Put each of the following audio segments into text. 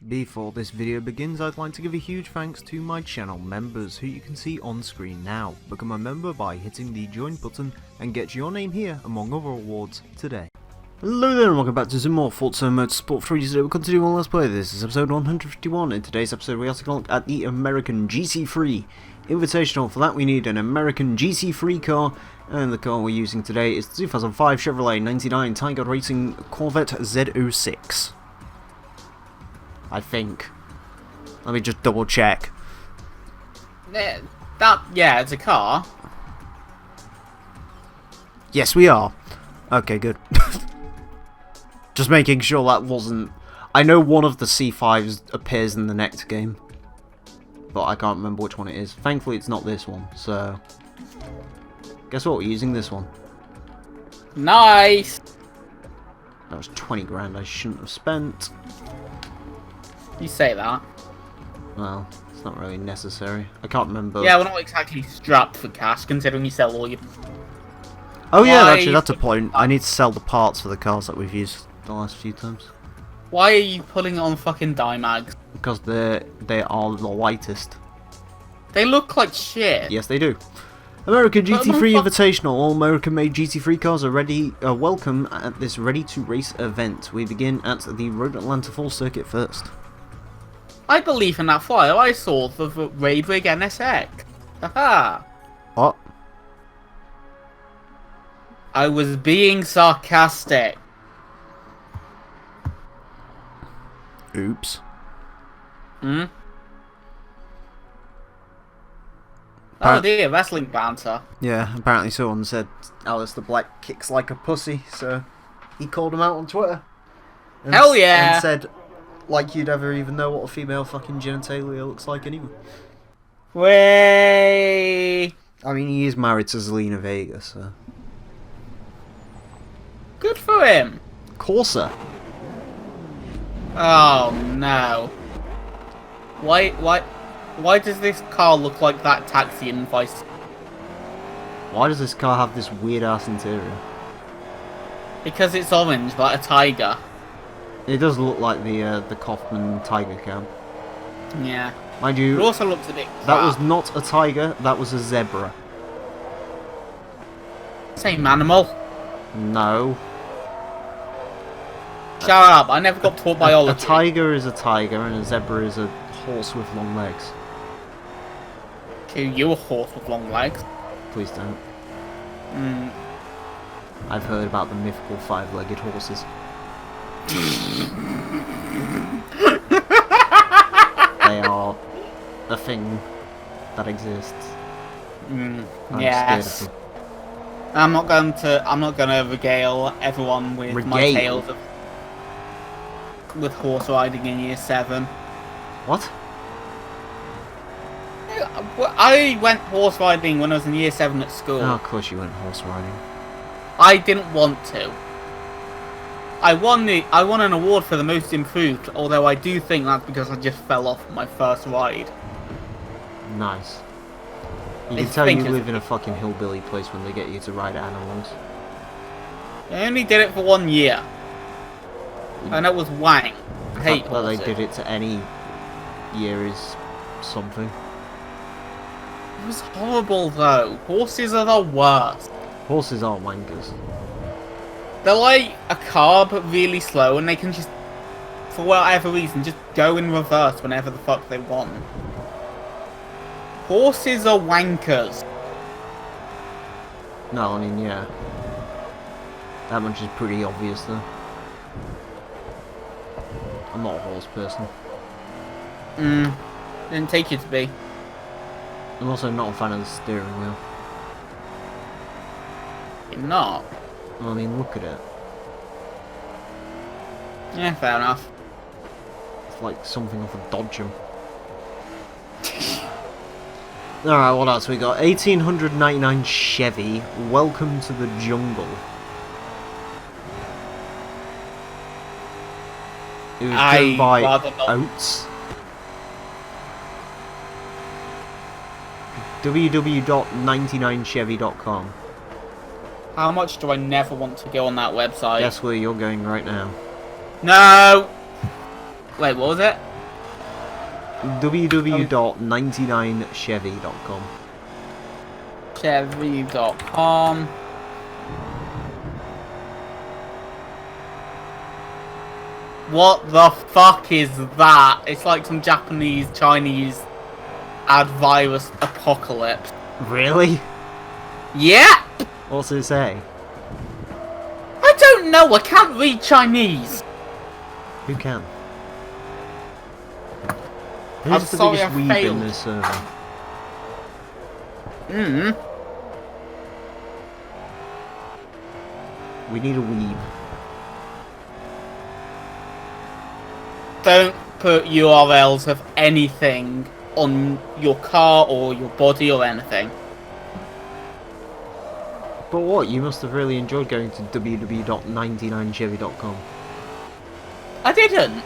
Before this video begins, I'd like to give a huge thanks to my channel members, who you can see on screen now. Become a member by hitting the join button and get your name here among other awards today. Hello there and welcome back to some more Forza Motorsport 3. Today we'll continue on Let's Play. This is episode 151. In today's episode we are taking a look at the American GT3 Invitational. For that we need an American GT3 car, and the car we're using today is the 2005 Chevrolet 99 Tiger Racing Corvette Z06. I think. Let me just double check. Yeah, it's a car. Yes, we are. Okay, good. Just making sure that wasn't... I know one of the C5s appears in the next game, but I can't remember which one it is. Thankfully it's not this one, so... Guess what, we're using this one. Nice! That was 20 grand I shouldn't have spent. You say that. Well, it's not really necessary. I can't remember... Yeah, we're not exactly strapped for cash, considering you sell all your... Oh yeah, actually that's a point. I need to sell the parts for the cars that we've used the last few times. Why are you putting it on fucking Dymags? Because they are the lightest. They look like shit. Yes, they do. American GT3 Invitational. All American-made GT3 cars are welcome at this ready-to-race event. We begin at the Road Atlanta Full Circuit first. I believe in that flyer. I saw the Raid Rig NSX. Haha. What? I was being sarcastic. Oops. Hmm? Oh dear, wrestling banter. Yeah, apparently someone said Alistair Black kicks like a pussy, so he called him out on Twitter. And Hell yeah! And said, like you'd ever even know what a female fucking genitalia looks like anyway. Way. I mean, he is married to Zelina Vega, so... Good for him. Corsa. Oh no. Why does this car look like that taxi in Vice? Why does this car have this weird ass interior? Because it's orange, like a tiger. It does look like the Kaufman Tiger cab. Yeah. Mind you, It also looks a bit crap. that was not a tiger, that was a zebra. Same animal. No. Shut up, I never got taught biology. A tiger is a tiger and a zebra is a horse with long legs. Okay, you're a horse with long legs. Please don't. Mm. I've heard about the mythical five-legged horses. They are a thing that exists. I'm Yes. scared of them. I'm not going to regale everyone with my tales of with horse riding in year 7. What? I went horse riding when I was in year 7 at school. Oh, of course you went horse riding. I didn't want to. I won an award for the most improved, although I do think that's because I just fell off my first ride. Nice. You can tell you live in a fucking hillbilly place when they get you to ride animals. I only did it for 1 year. And that was wang. I hate that they horses. did it to any year is something. It was horrible though. Horses are the worst. Horses are wankers. They're like a car but really slow, and they can just, for whatever reason, just go in reverse whenever the fuck they want. Horses are wankers. No, I mean, yeah. That much is pretty obvious though. I'm not a horse person. Didn't take you to be. I'm also not a fan of the steering wheel. You're not? Well, I mean, look at it. Yeah, fair enough. It's like something off a Dodgem. Alright, what else we got? 1899 Chevy, Welcome to the Jungle. It was done by Oates. www.99chevy.com. How much do I never want to go on that website? Guess where you're going right now. No! Wait, what was it? www.99chevy.com. Chevy.com. What the fuck is that? It's like some Japanese, Chinese ad virus apocalypse. Really? Yeah! What's it say? I don't know, I can't read Chinese. Who can? I'm Who's the sorry, biggest I weeb in failed. this server? We need a weeb. Don't put URLs of anything on your car or your body or anything. But what? You must have really enjoyed going to www.99chevy.com. I didn't.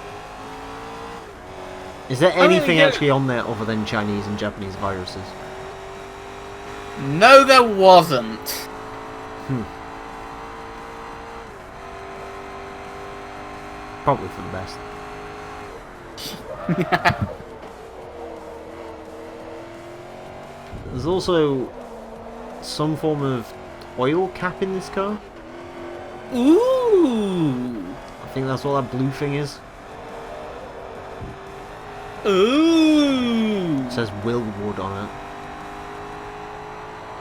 Is there really anything didn't. actually on there other than Chinese and Japanese viruses? No, there wasn't. Probably for the best. There's also some form of oil cap in this car. Ooh. I think that's what that blue thing is. Ooh. It says Willwood on it.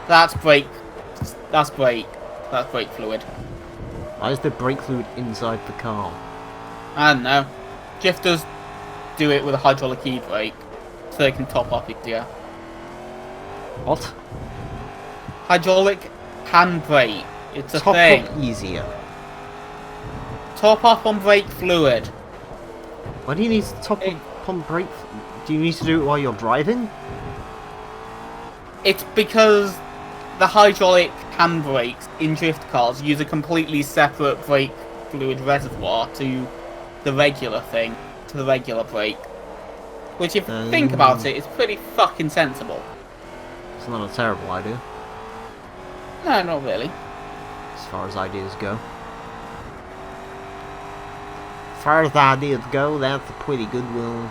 That's brake. That's brake. That's brake fluid. Why is there brake fluid inside the car? I don't know. Drifters do it with a hydraulic e-brake so they can top up easier. What? Hydraulic hand brake. It's a Top thing. up easier. Top up on brake fluid. Why do you need to top up on brake? Do you need to do it while you're driving? It's because the hydraulic handbrakes in drift cars use a completely separate brake fluid reservoir to the regular thing, to the regular brake. Which, if you think about it, is pretty fucking sensible. It's not a terrible idea, No, not really. as far as ideas go. As far as ideas go, that's a pretty good one.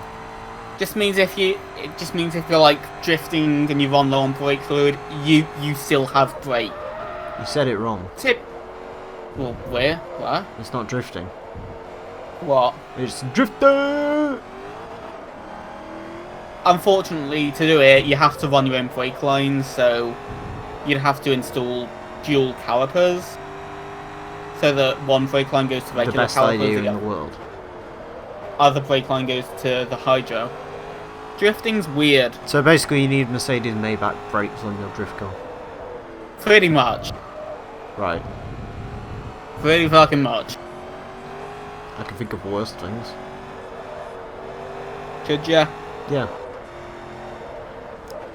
It just means if you're like drifting and you run low on brake fluid, you still have brake. You said it wrong. Well, where? What? It's not drifting. What? It's drifter! Unfortunately, to do it, you have to run your own brake lines, so you'd have to install dual calipers, so that one brake line goes to The regular best calipers, idea in the the world. other brake line goes to the hydro. Drifting's weird, So basically you need Mercedes Maybach brakes on your drift car. pretty much. Right. Pretty fucking much. I can think of worse things. Could ya? Yeah.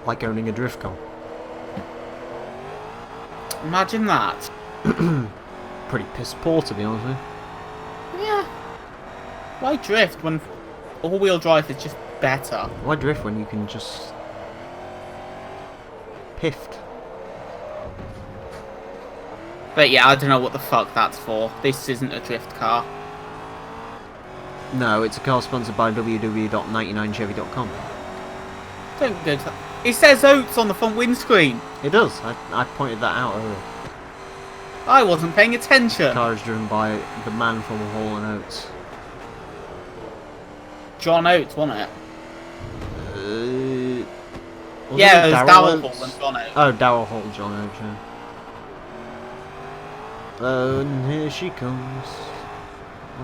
Like owning a drift car. Imagine that. Pretty piss poor, to be honest with you. Yeah. Why drift when all-wheel drive is just better? Why drift when you can just... piffed? But yeah, I don't know what the fuck that's for. This isn't a drift car. No, it's a car sponsored by www.99chevy.com. Don't go to... It says Oats on the front windscreen. It does. I pointed that out earlier. I wasn't paying attention. The car is driven by the man from Hall and Oates. John Oates, wasn't it? Was Yeah, it was Darryl Oates? Hall and John Oates. Oh, Darryl Hall, John Oates, yeah. Oh, and here she comes.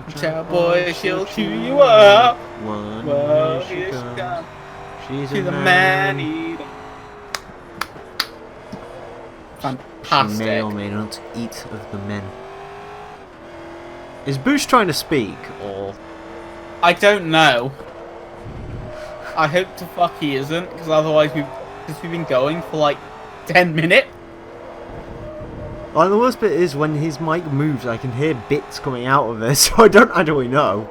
Watch out, boy, she'll chew you up. One, Well, here she here she comes. comes. She's She's a a man. man-eater. She may Fantastic. or may not eat of the men. Is Bush trying to speak, or... I don't know. I hope to fuck he isn't, because otherwise we've been going for like 10 minutes. Like, the worst bit is when his mic moves, I can hear bits coming out of it, so I don't actually know.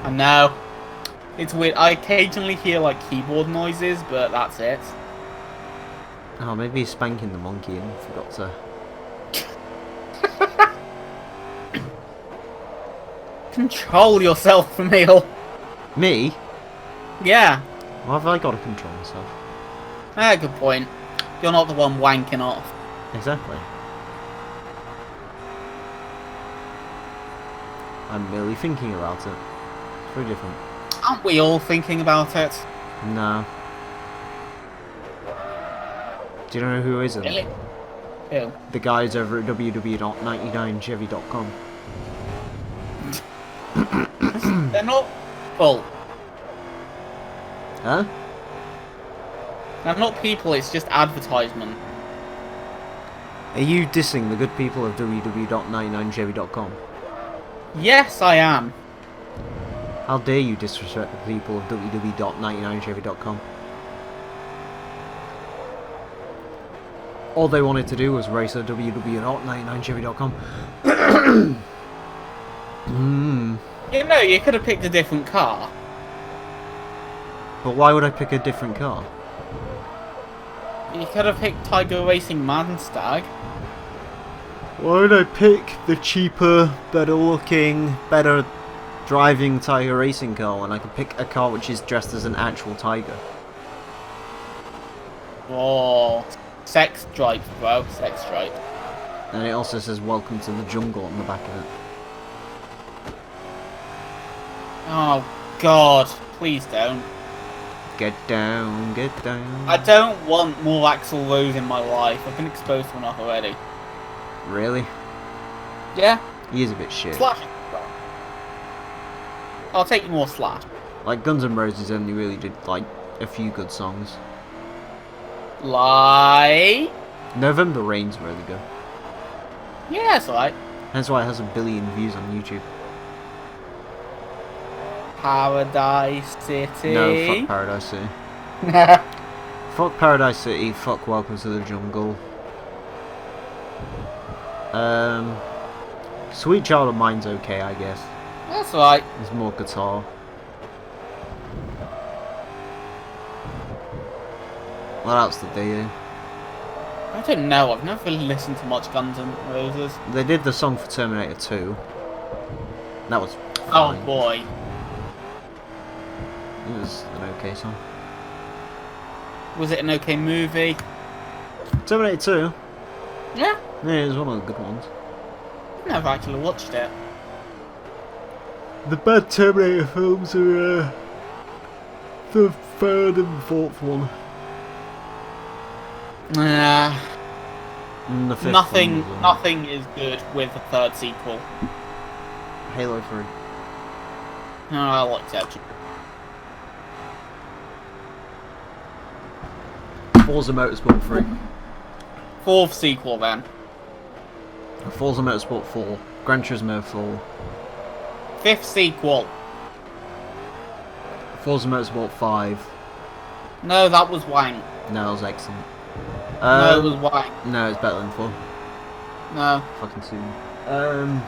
I know. It's weird. I occasionally hear like keyboard noises, but that's it. Oh, maybe he's spanking the monkey and forgot to... Control yourself, Emile. Me? Yeah. Why have I got to control myself? Ah, good point. You're not the one wanking off. Exactly. I'm merely thinking about it. It's very different. Aren't we all thinking about it? No. Do you know who isn't? Really? Who? The guys over at www.99chevy.com. They're not full. Huh? They're not people, it's just advertisement. Are you dissing the good people of www.99chevy.com? Yes, I am. How dare you disrespect the people of www.99chevy.com? All they wanted to do was race at www.99chevy.com. You know, you could have picked a different car. But why would I pick a different car? You could have picked Tiger Racing Manstag. Why would I pick the cheaper, better looking, better driving Tiger racing car when I could pick a car which is dressed as an actual tiger? Oh, sex stripe, bro. Sex stripe. And it also says welcome to the jungle on the back of it. Oh, God. Please don't. Get down, get down. I don't want more Axl Rose in my life. I've been exposed to enough already. Really? Yeah? He is a bit shit. Slash. I'll take more Slash. Like, Guns N' Roses only really did, like, a few good songs. Like... November Rain's really good. Yeah, it's alright. Hence why it has 1 billion views on YouTube. Paradise City. No, fuck Paradise City. Fuck Paradise City, fuck Welcome to the Jungle. Sweet Child of Mine's okay, I guess. That's right. There's more guitar. What else did they do? I don't know. I've never really listened to much Guns N' Roses. They did the song for Terminator 2. That was Oh fine. boy. It was an okay song. Was it an okay movie? Terminator 2? Yeah. Yeah, it was one of the good ones. I've never actually watched it. The bad Terminator films are the third and fourth one. Nah. And the fifth Nothing. one was, Nothing is good with the third sequel. Halo 3. No, I liked it. Forza Motorsport 3. Fourth sequel then. Forza Motorsport 4. Gran Turismo 4. Fifth sequel. Forza Motorsport 5. No, that was wank. No, that was excellent. No, it was wank. No, it's better than 4. No. Fucking soon.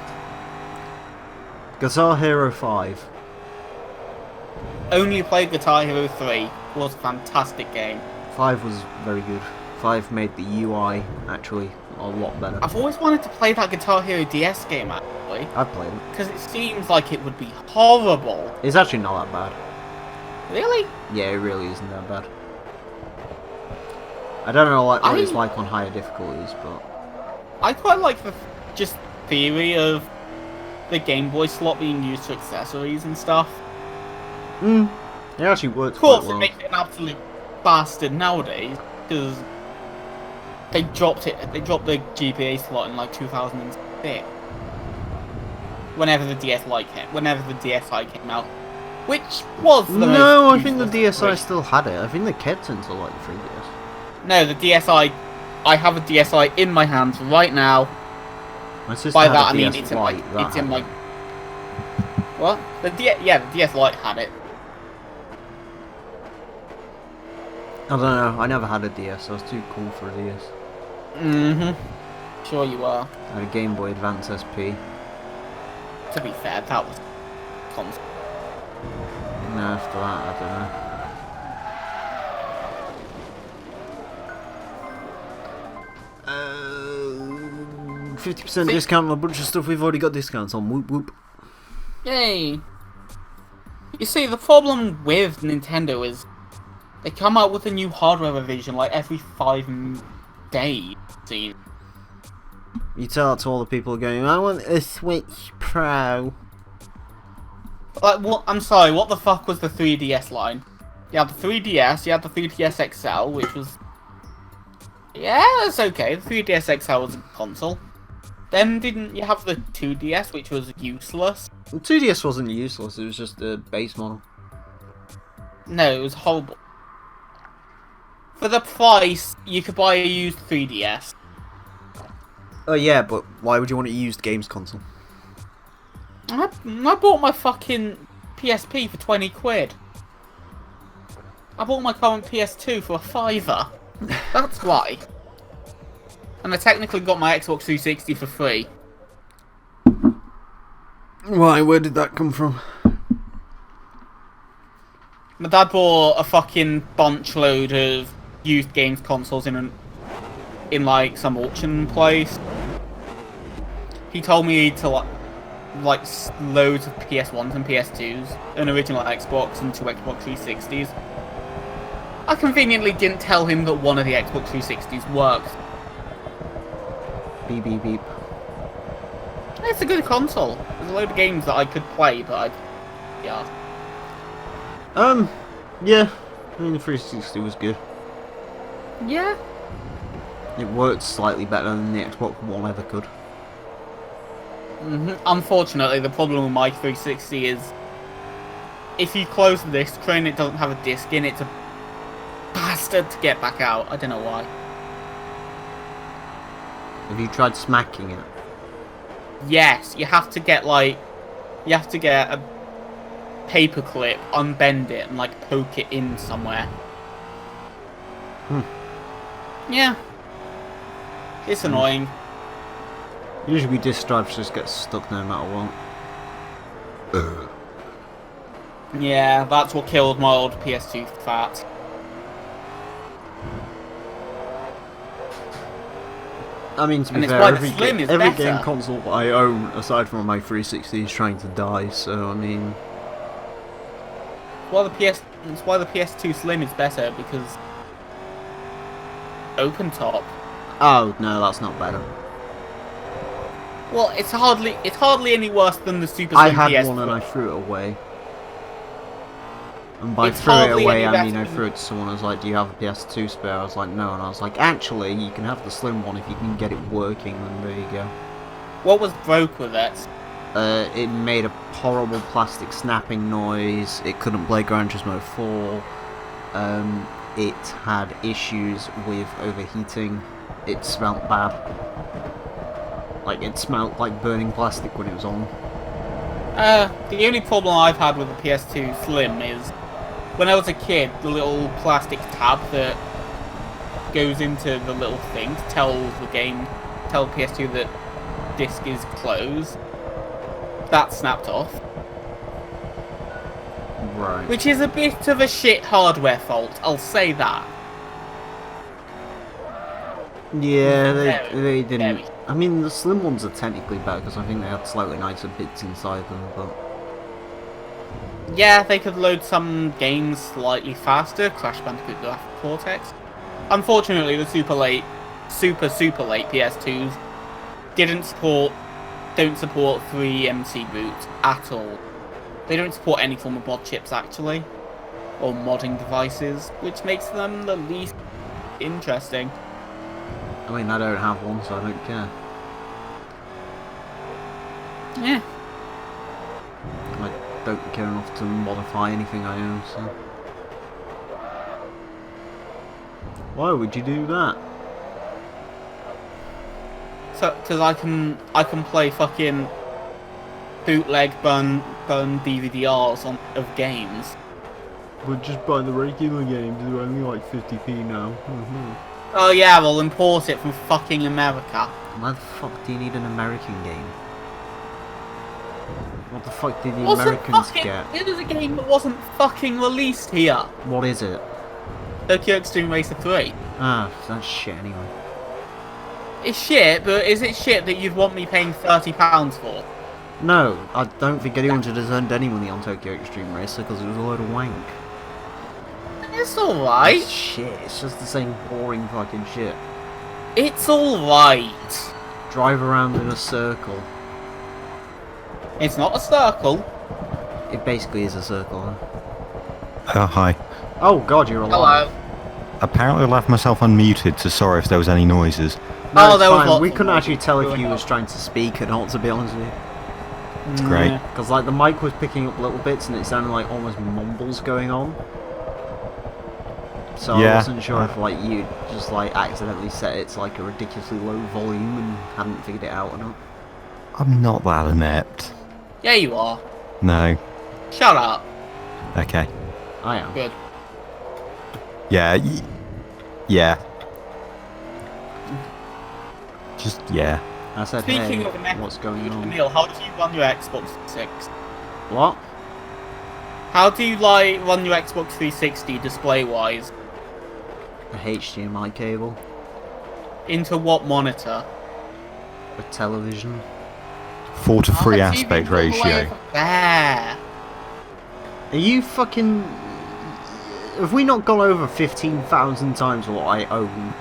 Guitar Hero 5. Only played Guitar Hero 3. Was a fantastic game. 5 was very good. 5 made the UI actually a lot better. I've always wanted to play that Guitar Hero DS game actually. I've played it. Because it seems like it would be horrible. It's actually not that bad. Really? Yeah, it really isn't that bad. I don't know what it's like on higher difficulties, but... I quite like the just theory of the Game Boy slot being used for accessories and stuff. It actually works Of course, quite well. it makes it an absolute bastard nowadays, because they dropped it. They dropped the GBA slot in like 2006. Whenever the DSi came out, which was the No, most I think the useless DSi version. still had it. I think they kept it until like the 3DS. No, the DSi. I have a DSi in my hands right now. My sister By had that a I mean DS it's in my. Lite, that It's in had my. it. What? The DS Lite had it. I don't know, I never had a DS, I was too cool for a DS. Sure you are. I had a Game Boy Advance SP. To be fair, that was console. No, after that, I don't know. 50% discount on a bunch of stuff we've already got discounts on. Whoop whoop. Yay! You see, the problem with Nintendo is they come out with a new hardware revision like every 5 days. See? You tell that to all the people going, I want a Switch Pro. Like, what? I'm sorry, what the fuck was the 3DS line? You had the 3DS, you had the 3DS XL, which was... Yeah, that's okay. The 3DS XL was a console. Then didn't you have the 2DS, which was useless? The 2DS wasn't useless, it was just a base model. No, it was horrible. For the price, you could buy a used 3DS. Oh yeah, but why would you want a used games console? I bought my fucking PSP for 20 quid. I bought my current PS2 for a £5. That's why. And I technically got my Xbox 360 for free. Why? Where did that come from? My dad bought a fucking bunch load of used games consoles in like some auction place. He told me to like loads of PS1s and PS2s, an original Xbox and 2 Xbox 360s. I conveniently didn't tell him that one of the Xbox 360s worked. Beep beep beep. It's a good console. There's a load of games that I could play, but yeah. Yeah. I mean, the 360 was good. Yeah. It worked slightly better than the Xbox One ever could. Unfortunately, the problem with my 360 is if you close the disc tray and it doesn't have a disc in, it's a bastard to get back out. I don't know why. Have you tried smacking it? Yes, you have to get a paper clip, unbend it, and like poke it in somewhere. Yeah. It's annoying. Usually disk drives just get stuck no matter what. Yeah, that's what killed my old PS2 fat. I mean, to be fair, every game console I own, aside from my 360, is trying to die, so I mean... It's why the PS2 Slim is better, because... Open top. Oh, no, that's not better. Well, it's hardly any worse than the Super Slim PS4. I had one and I threw it away. And by threw it away, I mean I threw it to someone. I was like, do you have a PS2 spare? I was like, no. And I was like, actually, you can have the Slim one if you can get it working, and there you go. What was broke with it? It made a horrible plastic snapping noise. It couldn't play Gran Turismo 4. It had issues with overheating. It smelled bad. Like, it smelled like burning plastic when it was on. The only problem I've had with the PS2 Slim is, when I was a kid, the little plastic tab that goes into the little thing to tell PS2 that disc is closed, that snapped off. Right. Which is a bit of a shit hardware fault, I'll say that. Yeah, they didn't... I mean, the Slim ones are technically better, because I think they had slightly nicer bits inside them, but... Yeah, they could load some games slightly faster, Crash Bandicoot Graphic Cortex. Unfortunately, the super late PS2s don't support 3MC boot at all. They don't support any form of mod chips, actually, or modding devices, which makes them the least interesting. I mean, I don't have one, so I don't care. Yeah. I don't care enough to modify anything I own, so... Why would you do that? So, because I can play fucking bootleg burn DVDRs of games. But just buy the regular games, they're only like 50p now. Oh yeah, we'll import it from fucking America. Why the fuck do you need an American game? What the fuck did the Americans get? It was a game that wasn't fucking released here. What is it? Tokyo Extreme Racer 3. Ah, that's shit anyway. It's shit, but is it shit that you'd want me paying £30 for? No, I don't think anyone should have earned any money on Tokyo Extreme Racer because it was a load of wank. It's alright. It's shit, it's just the same boring fucking shit. It's alright. Drive around in a circle. It's not a circle. It basically is a circle, huh? Hi. Oh god, you're alive. Hello. Apparently I left myself unmuted, so sorry if there was any noises. No, Oh, it's there was fine. lots We of couldn't noises actually tell if going you on. was trying to speak or not, to be honest with you. It's great. Because like the mic was picking up little bits and it sounded like almost mumbles going on. So I Yeah. wasn't sure if like you just like accidentally set it to like a ridiculously low volume and hadn't figured it out or not. I'm not that inept. Yeah, you are. No. Shut up. Okay. I am. Good. Yeah. Yeah. Just, yeah. I said, Speaking hey, of inept, what's going on? Emile, how do you run your Xbox 360? What? How do you like run your Xbox 360 display-wise? A HDMI cable? Into what monitor? A television? 4 to 3 Oh, TV aspect all the way ratio. over there. Are you fucking... Have we not gone over 15,000 times what I own?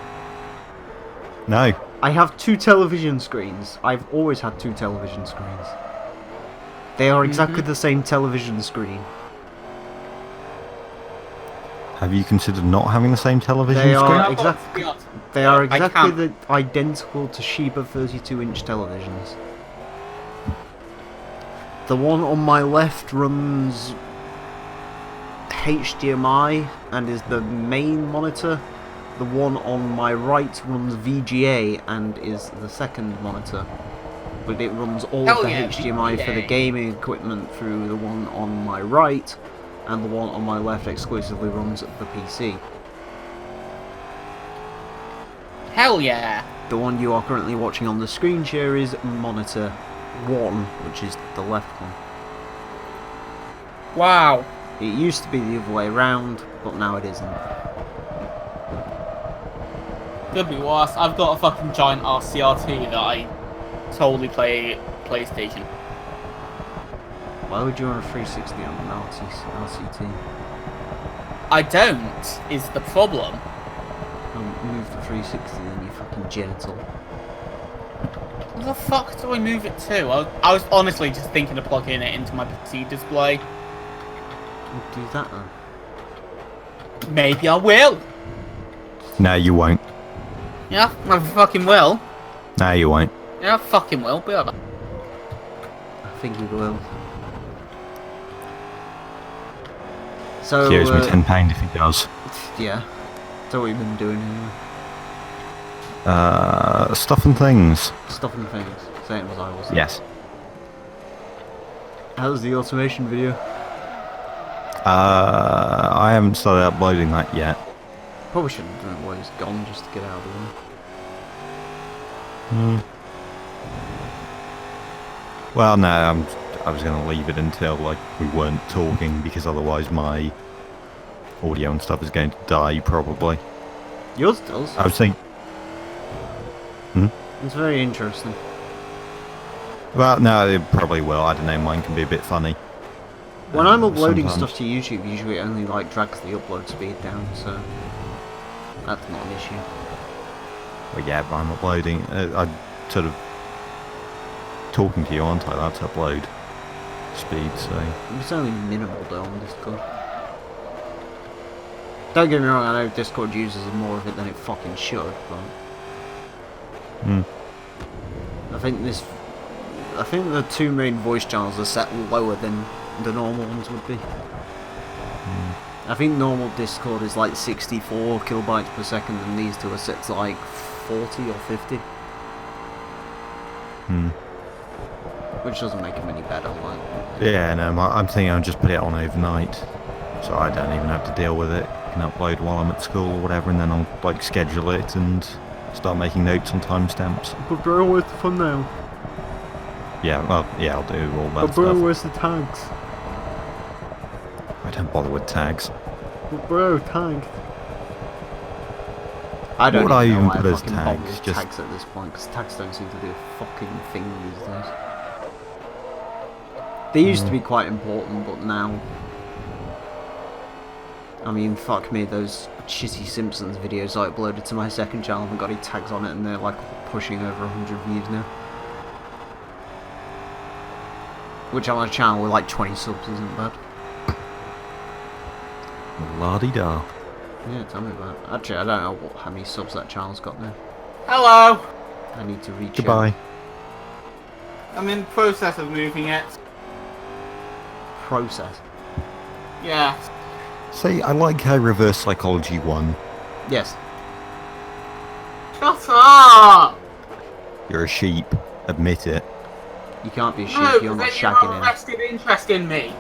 No. I have 2 television screens. I've always had 2 television screens. They are exactly the same television screen. Have you considered not having the same television They screen? are I've got exactly. three They are I exactly can't. identical to Toshiba 32-inch televisions. The one on my left runs HDMI and is the main monitor. The one on my right runs VGA and is the second monitor. But it runs all Hell the yeah, HDMI for the VGA. gaming equipment through the one on my right, and the one on my left exclusively runs the PC. Hell yeah. The one you are currently watching on the screen share is monitor 1, which is the left one. Wow. It used to be the other way around, but now it isn't. Could be worse. I've got a fucking giant RCRT that I totally play PlayStation. Why would you want a 360 on an RCT? I don't, is the problem. Move the 360 then, you fucking genital. Where the fuck do I move it to? I was honestly just thinking of plugging it into my PC display. Do that then. Maybe I will. No, you won't. Yeah, I fucking will. No, you won't. Yeah, I fucking will. Be right back. I think you will. So, He owes me £10 if he does. yeah. So what have you been doing anyway? Stuff and things. Stuff and things. Same as I was. Yes. How's the automation video? I haven't started uploading that yet. Probably shouldn't have done it while he's gone just to get out of the way. Well, no, I was going to leave it until like we weren't talking because otherwise my audio and stuff is going to die probably. Yours does. I was thinking. It's very interesting. Well, no, it probably will. I don't know. Mine can be a bit funny. When I'm uploading sometimes. stuff to YouTube, usually it only like drags the upload speed down, so that's not an issue. Well, yeah, but I'm uploading. I'm sort of talking to you, aren't I? That's upload speed, so. It's only minimal though on Discord. Don't get me wrong, I know Discord uses more of it than it fucking should, but I think the 2 main voice channels are set lower than the normal ones would be. I think normal Discord is like 64 kilobytes per second, and these two are set to like 40 or 50. Which doesn't make them any better, like. Yeah, no, I'm thinking I'll just put it on overnight, so I don't even have to deal with it. I can upload while I'm at school or whatever, and then I'll like schedule it and start making notes on timestamps. But bro, where's the thumbnail? Yeah, well, yeah, I'll do all that But bro, stuff. where's the tags? I don't bother with tags. But bro, tags. I don't What would I know even why put as fucking bother tags? with Just- tags at this point, because tags don't seem to be a fucking thing these days. They used to be quite important, but now... I mean, fuck me, those shitty Simpsons videos I uploaded to my second channel haven't got any tags on it, and they're like pushing over 100 views now. Which on a channel with like 20 subs isn't bad. La-di-da. Yeah, tell me about it. Actually, I don't know how many subs that channel's got now. Hello! I need to reach Goodbye. I'm in the process of moving it. Process. Yeah. See, I like how reverse psychology won. Yes. Shut up! You're a sheep. Admit it. You can't be a sheep, No, you're not because you have shagging a in. vested interest in me.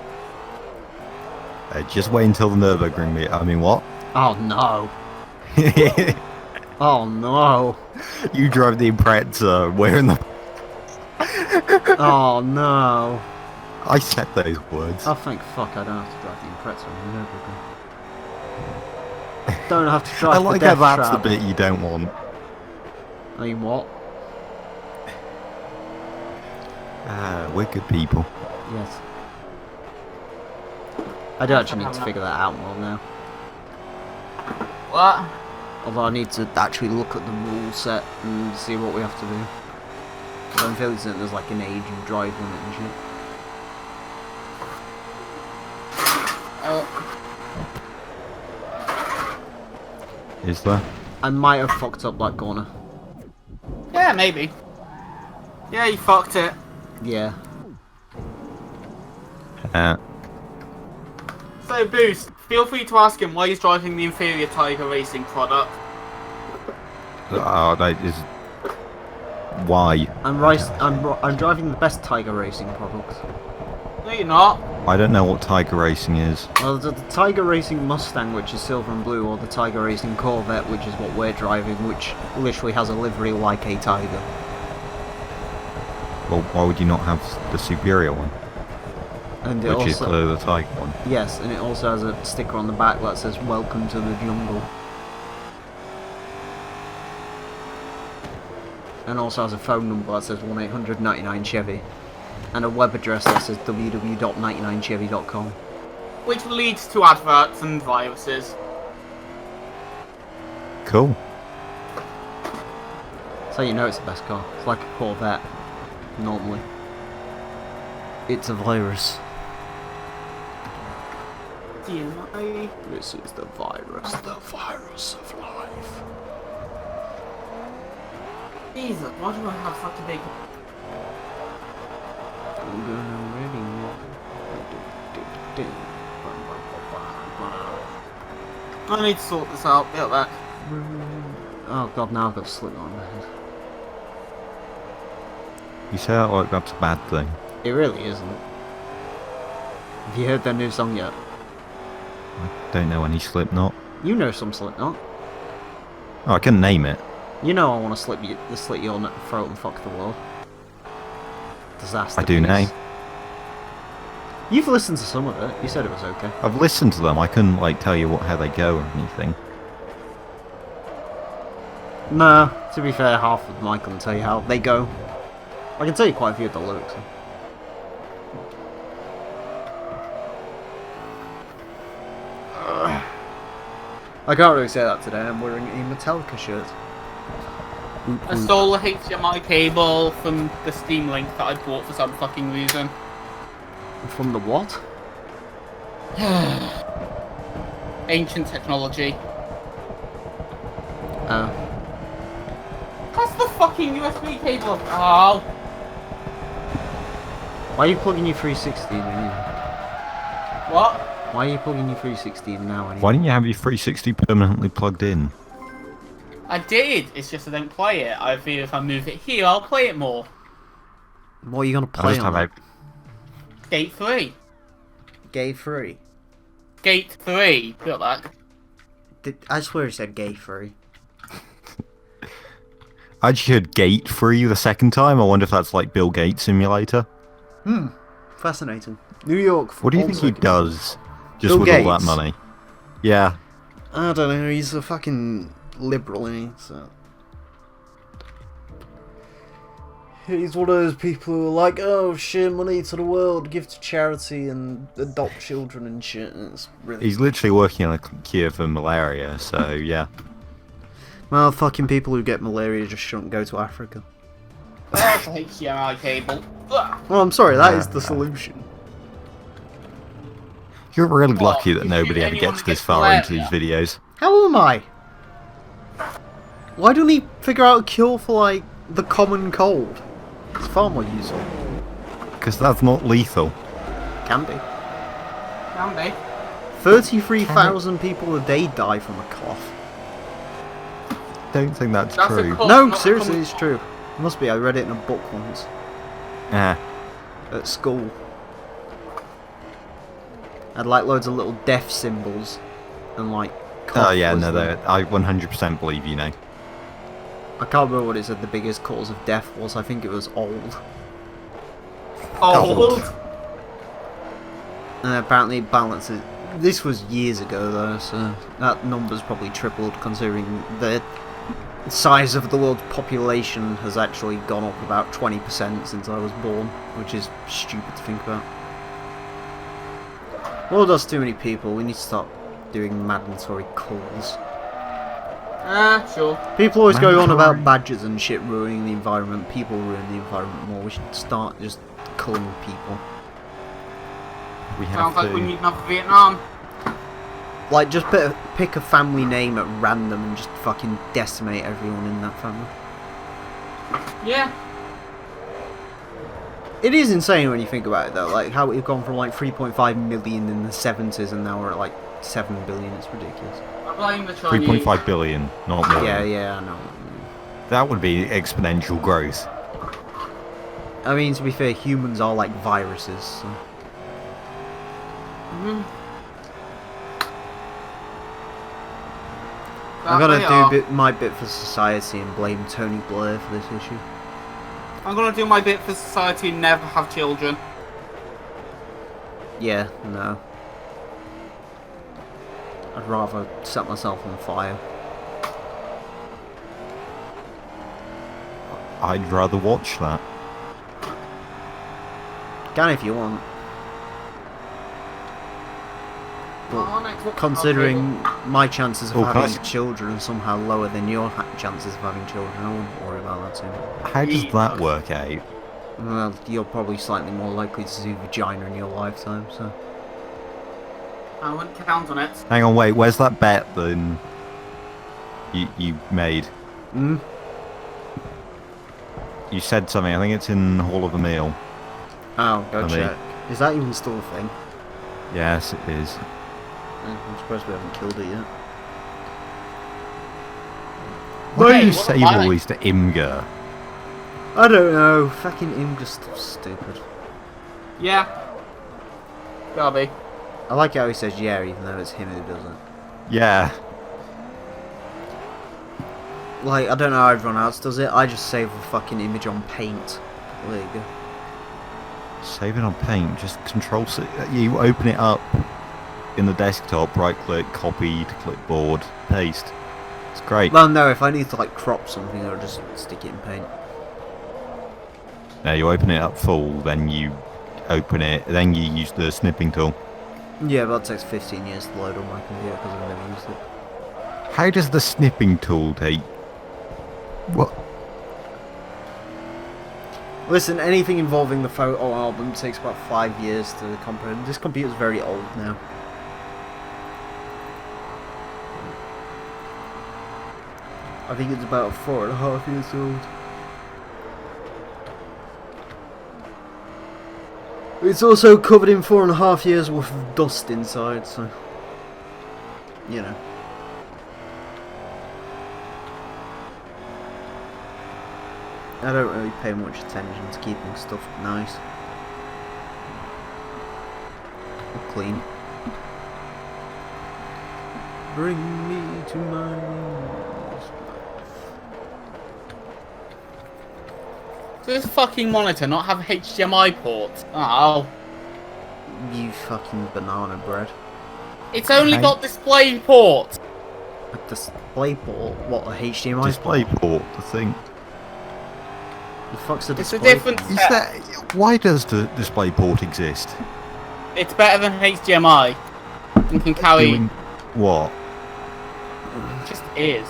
Just wait until the Nürburgring meet. I mean, what? Oh no. Oh no. You drive the Impreza wearing the... Oh no. I said those words. Oh thank fuck I don't have to drive the Impreza on the Nürburgring. Don't have to drive I like the how Death that's the Trap. bit you don't want. I mean what? We're good people. Yes. I do actually need to figure that out more now. What? Although I need to actually look at the rule set and see what we have to do. Because I'm feeling that there's like an age and drive limit and shit. Is there? I might have fucked up that corner. Yeah, maybe. Yeah, you fucked it. Yeah. So, Boost, feel free to ask him why he's driving the inferior Tiger Racing product. That is... Why? I'm driving the best Tiger Racing product. No, you're not. I don't know what Tiger Racing is. Well, the Tiger Racing Mustang, which is silver and blue, or the Tiger Racing Corvette, which is what we're driving, which literally has a livery like a tiger. Well, why would you not have the superior one? And it Which is also, the Tiger one. yes, and it also has a sticker on the back that says "Welcome to the Jungle," and also has a phone number that says 1-800-99-CHEVY, and a web address that says www.99chevy.com. Which leads to adverts and viruses. Cool. So you know it's the best car. It's like a Corvette, normally. It's a virus. DMI. This is the virus of life. Jesus, why do I have such a big... I'm gonna I need to sort this out. Get back. Oh god, now I've got slip on my head. You say that like that's a bad thing. It really isn't. Have you heard their new song yet? I don't know any Slipknot. You know some Slipknot. Oh, I can name it. You know I want to slit your throat and fuck the world. Disaster. I do piece. know. You've listened to some of it. You said it was okay. I've listened to them. I couldn't like tell you how they go or anything. No, to be fair, half of them I couldn't tell you how they go. I can tell you quite a few of the lyrics. I can't really say that today. I'm wearing a Metallica shirt. I stole a HDMI cable from the Steam Link that I bought for some fucking reason. From the what? Ancient technology. Oh. That's the fucking USB cable. Oh. Why are you plugging your 360 in anyway? What? Why are you plugging your 360 in now anyway? Why didn't you have your 360 permanently plugged in? I did. It's just I don't play it. I feel if I move it here, I'll play it more. What are you gonna I play just on? have Gate 3. Gay free. Gate 3. Got that. I swear he said gay free. I actually heard Gate Free the second time. I wonder if that's like Bill Gates Simulator. Fascinating. New York. What do you think he does just Bill with all Gates? that money? Yeah. I don't know. He's a fucking liberal, isn't he? So He's one of those people who are like, oh, share money to the world, give to charity, and adopt children and shit. And it's really... He's literally working on a cure for malaria, so yeah. Well, fucking people who get malaria just shouldn't go to Africa. There's a HDMI cable. Well, I'm sorry, that is the solution. You're really lucky that if nobody ever anyone gets this gets far into these malaria. videos. How am I? Why don't he figure out a cure for, like, the common cold? It's far more useful. Because that's not lethal. Can be. Can be. 33,000 people a day die from a cough. Don't think that's That's a true. cough. No, not a seriously, common- it's true. It must be, I read it in a book once. Ah, At school. Had like loads of little death symbols. And like... cough oh yeah, was no, the- I 100% believe you know. I can't remember what it said the biggest cause of death was. I think it was old. Old. And apparently it balances... This was years ago though, so that number's probably tripled considering the size of the world's population has actually gone up about 20% since I was born, which is stupid to think about. World has too many people, we need to stop doing mandatory calls. Sure. People always go on about Mandatory. badges and shit ruining the environment. People ruin the environment more. We should start just culling people. We have Sounds to. like we need another Vietnam. Like, just pick a family name at random and just fucking decimate everyone in that family. Yeah. It is insane when you think about it, though. Like, how we've gone from, like, 3.5 million in the 70s and now we're at, like, 7 billion. It's ridiculous. I blame the Chinese. 3.5 billion, not million. Yeah, I know. That would be exponential growth. I mean, to be fair, humans are like viruses, so... Mhm. I'm gonna They are. do my bit for society and blame Tony Blair for this issue. I'm gonna do my bit for society and never have children. Yeah, no. I'd rather set myself on fire. I'd rather watch that. Can if you want. Oh, next one. Considering my chances of Oh, can I having children are somehow lower than your chances of having children, I wouldn't worry about that too much. How does that work out? Well, you're probably slightly more likely to see vagina in your lifetime, so... I wouldn't count on it. Hang on, wait, where's that bet then you made? Hmm? You said something, I think it's in Hall of Emile. Oh, go I mean- check. Is that even still a thing? Yes, it is. I'm surprised we haven't killed it yet. Why do Hey, you what save am I? all these to Imgur? I don't know, fucking Imgur stuff's stupid. Yeah. Gotta be. I like how he says yeah, even though it's him who does it. Yeah. Like, I don't know how everyone else does it, I just save a fucking image on Paint. There you go. Save it on Paint, just control C. You open it up in the desktop, right click, copy to clipboard, paste. It's great. Well, no, if I need to, like, crop something, I'll just stick it in Paint. Now you open it up full, then you open it, then you use the snipping tool. Yeah, but that takes 15 years to load on my computer because I've never used it. How does the snipping tool take... What? Listen, anything involving the photo album takes about 5 years to comprehend. This computer's very old now. I think it's about 4.5 years old. It's also covered in 4.5 years worth of dust inside, so... You know. I don't really pay much attention to keeping stuff nice. Or clean. Bring me to my knees. Does this fucking monitor not have HDMI ports? Oh. You fucking banana bread. It's only Okay. got display ports. A display port? What, a HDMI Display port? port, I think. The fuck's the It's a display different port? Is that... Why does the DisplayPort exist? It's better than HDMI. And can carry... Doing what? It just is.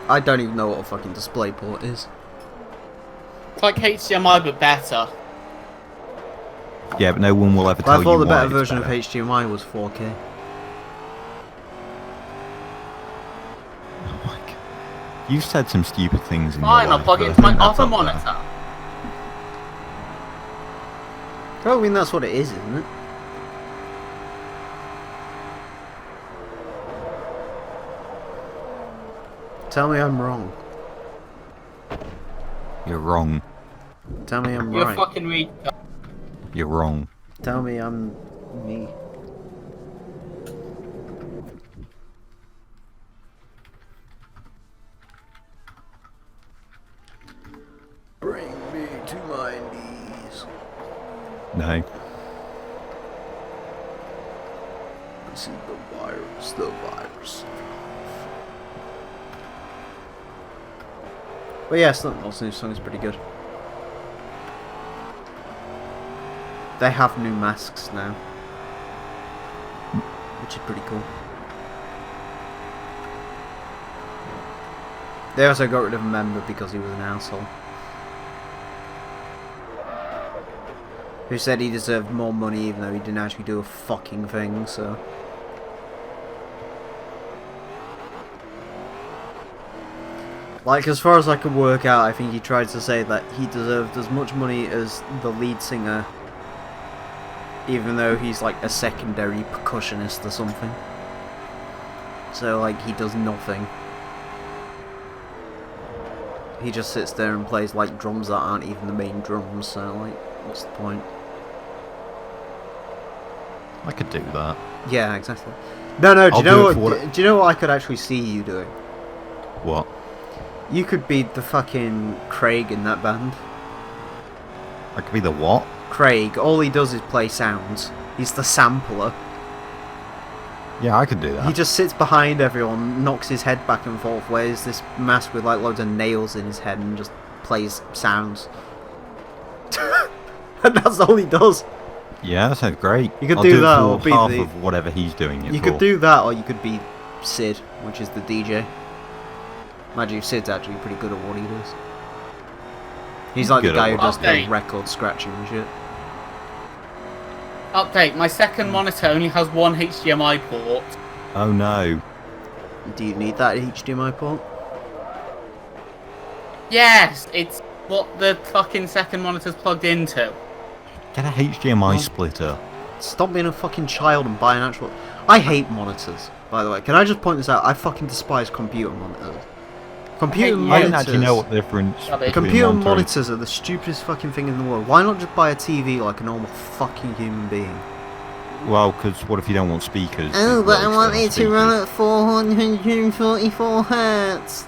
I don't even know what a fucking display port is. It's like HDMI but better. Yeah, but no one will ever But tell I you thought the why better it's version of better. HDMI was 4K. Oh my God. You've said some stupid things in Fine, your I'll life, plug it but I into my think that's other up there. monitor. Well, I mean, that's what it is, isn't it? Tell me I'm wrong. You're wrong. Tell me I'm You're right. fucking You're wrong. Tell me I'm me. Bring me to my knees. No. This is the virus, the virus. But yeah, Slipknot's new song is pretty good. They have new masks now, which is pretty cool. They also got rid of a member because he was an asshole, who said he deserved more money even though he didn't actually do a fucking thing, so... Like, as far as I could work out, I think he tried to say that he deserved as much money as the lead singer, even though he's like a secondary percussionist or something. So, like, he does nothing. He just sits there and plays, like, drums that aren't even the main drums, so, like, what's the point? I could do that. Yeah, exactly. No, do I'll you know do it what? for Do you know what I could actually see you doing? What? You could be the fucking Craig in that band. I could be the what? Craig, all he does is play sounds. He's the sampler. Yeah, I could do that. He just sits behind everyone, knocks his head back and forth, wears this mask with like loads of nails in his head and just plays sounds. And that's all he does. Yeah, that sounds great. You could I'll do it that for or be half the- of whatever he's doing it You for. could do that, or you could be Sid, which is the DJ. Imagine if Sid's actually pretty good at what he does. He's like Good the at guy who what does he does. the record scratching and shit. Update, my second monitor only has one HDMI port. Oh no. Do you need that HDMI port? Yes, it's what the fucking second monitor's plugged into. Get a HDMI Well- splitter. Stop being a fucking child and buy an actual... I hate monitors, by the way. Can I just point this out? I fucking despise computer monitors. Computer I I monitors... don't actually know what the difference Rubbish. between Computer monitor and- monitors are the stupidest fucking thing in the world. Why not just buy a TV like a normal fucking human being? Well, because what if you don't want speakers? Oh, You've but got I want it external to run speakers. at 444 hertz.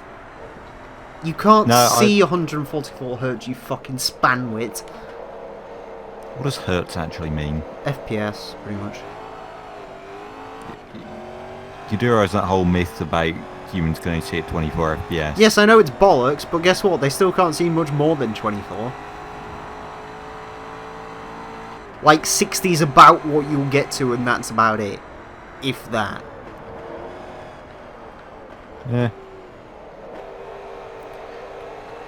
You can't No, see 144 hertz, you fucking spanwit. What does hertz actually mean? FPS, pretty much. You do realise that whole myth about humans can only see at 24 FPS? Yes, I know it's bollocks, but guess what? They still can't see much more than 24. Like, 60's about what you'll get to, and that's about it. If that. Yeah.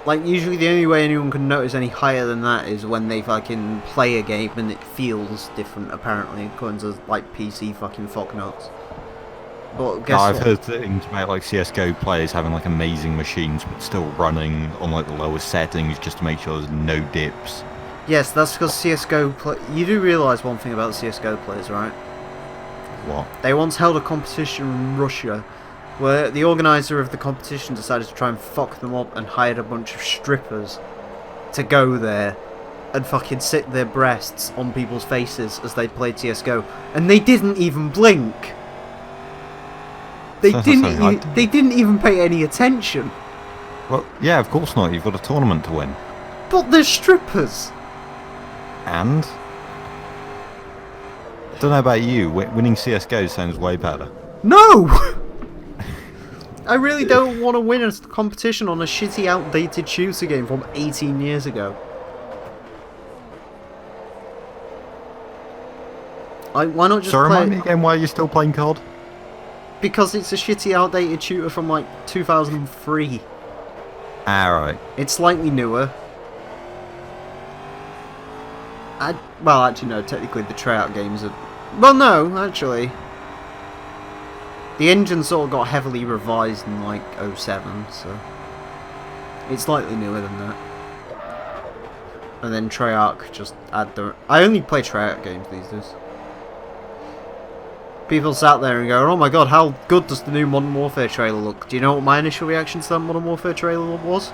Like, usually the only way anyone can notice any higher than that is when they fucking play a game and it feels different, apparently, according to, like, PC fucking fucknuts. But guess No, I've what? heard things about like CSGO players having like amazing machines but still running on like the lowest settings just to make sure there's no dips. Yes, that's because CSGO you do realise one thing about CSGO players, right? What? They once held a competition in Russia where the organiser of the competition decided to try and fuck them up and hired a bunch of strippers to go there and fucking sit their breasts on people's faces as they played CSGO. And they didn't even blink. They Sounds didn't. like something I'd do. They didn't even pay any attention. Well, yeah, of course not. You've got a tournament to win. But they're strippers. And? Don't know about you, winning CSGO sounds way better. No. I really don't want to win a competition on a shitty, outdated shooter game from 18 years ago. Why not just So play remind me again why you're still playing COD? Because it's a shitty, outdated shooter from like 2003. Right. It's slightly newer. Well, actually, no. Technically, the Tryout games are. Well, no, actually. The engine sort of got heavily revised in like '07, so it's slightly newer than that. And then Treyarch just add the. I only play Treyarch games these days. People sat there and go, "Oh my god, how good does the new Modern Warfare trailer look?" Do you know what my initial reaction to that Modern Warfare trailer was?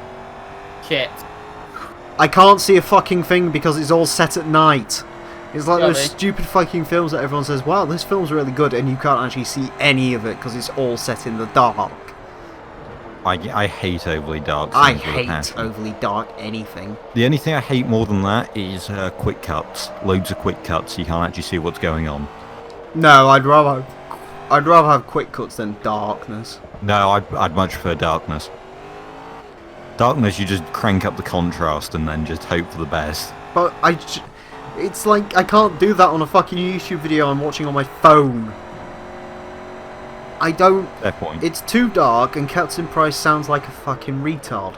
Shit. I can't see a fucking thing because it's all set at night. It's like those Really? stupid fucking films that everyone says, "Wow, this film's really good," and you can't actually see any of it because it's all set in the dark. I hate overly dark I scenes with a hate passion. overly dark anything. The only thing I hate more than that is quick cuts. Loads of quick cuts, you can't actually see what's going on. No, I'd rather have quick cuts than darkness. No, I'd much prefer darkness. Darkness, you just crank up the contrast and then just hope for the best. But it's like I can't do that on a fucking YouTube video I'm watching on my phone. I don't. Fair point. It's too dark, and Captain Price sounds like a fucking retard.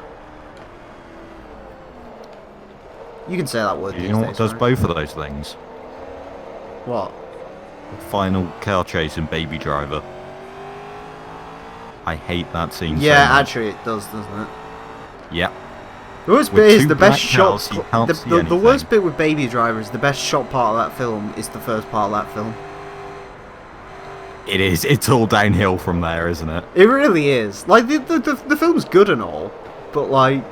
You can say that word. You these know what days, does right? both of those things? What? Final car chase and Baby Driver. I hate that scene Yeah, so much. actually, it does, doesn't it? Yep. The worst With bit is two the best black shot. cars, you can't see The anything. worst bit with Baby Driver is the best shot part of that film is the first part of that film. It is. It's all downhill from there, isn't it? It really is. Like the film's good and all, but like,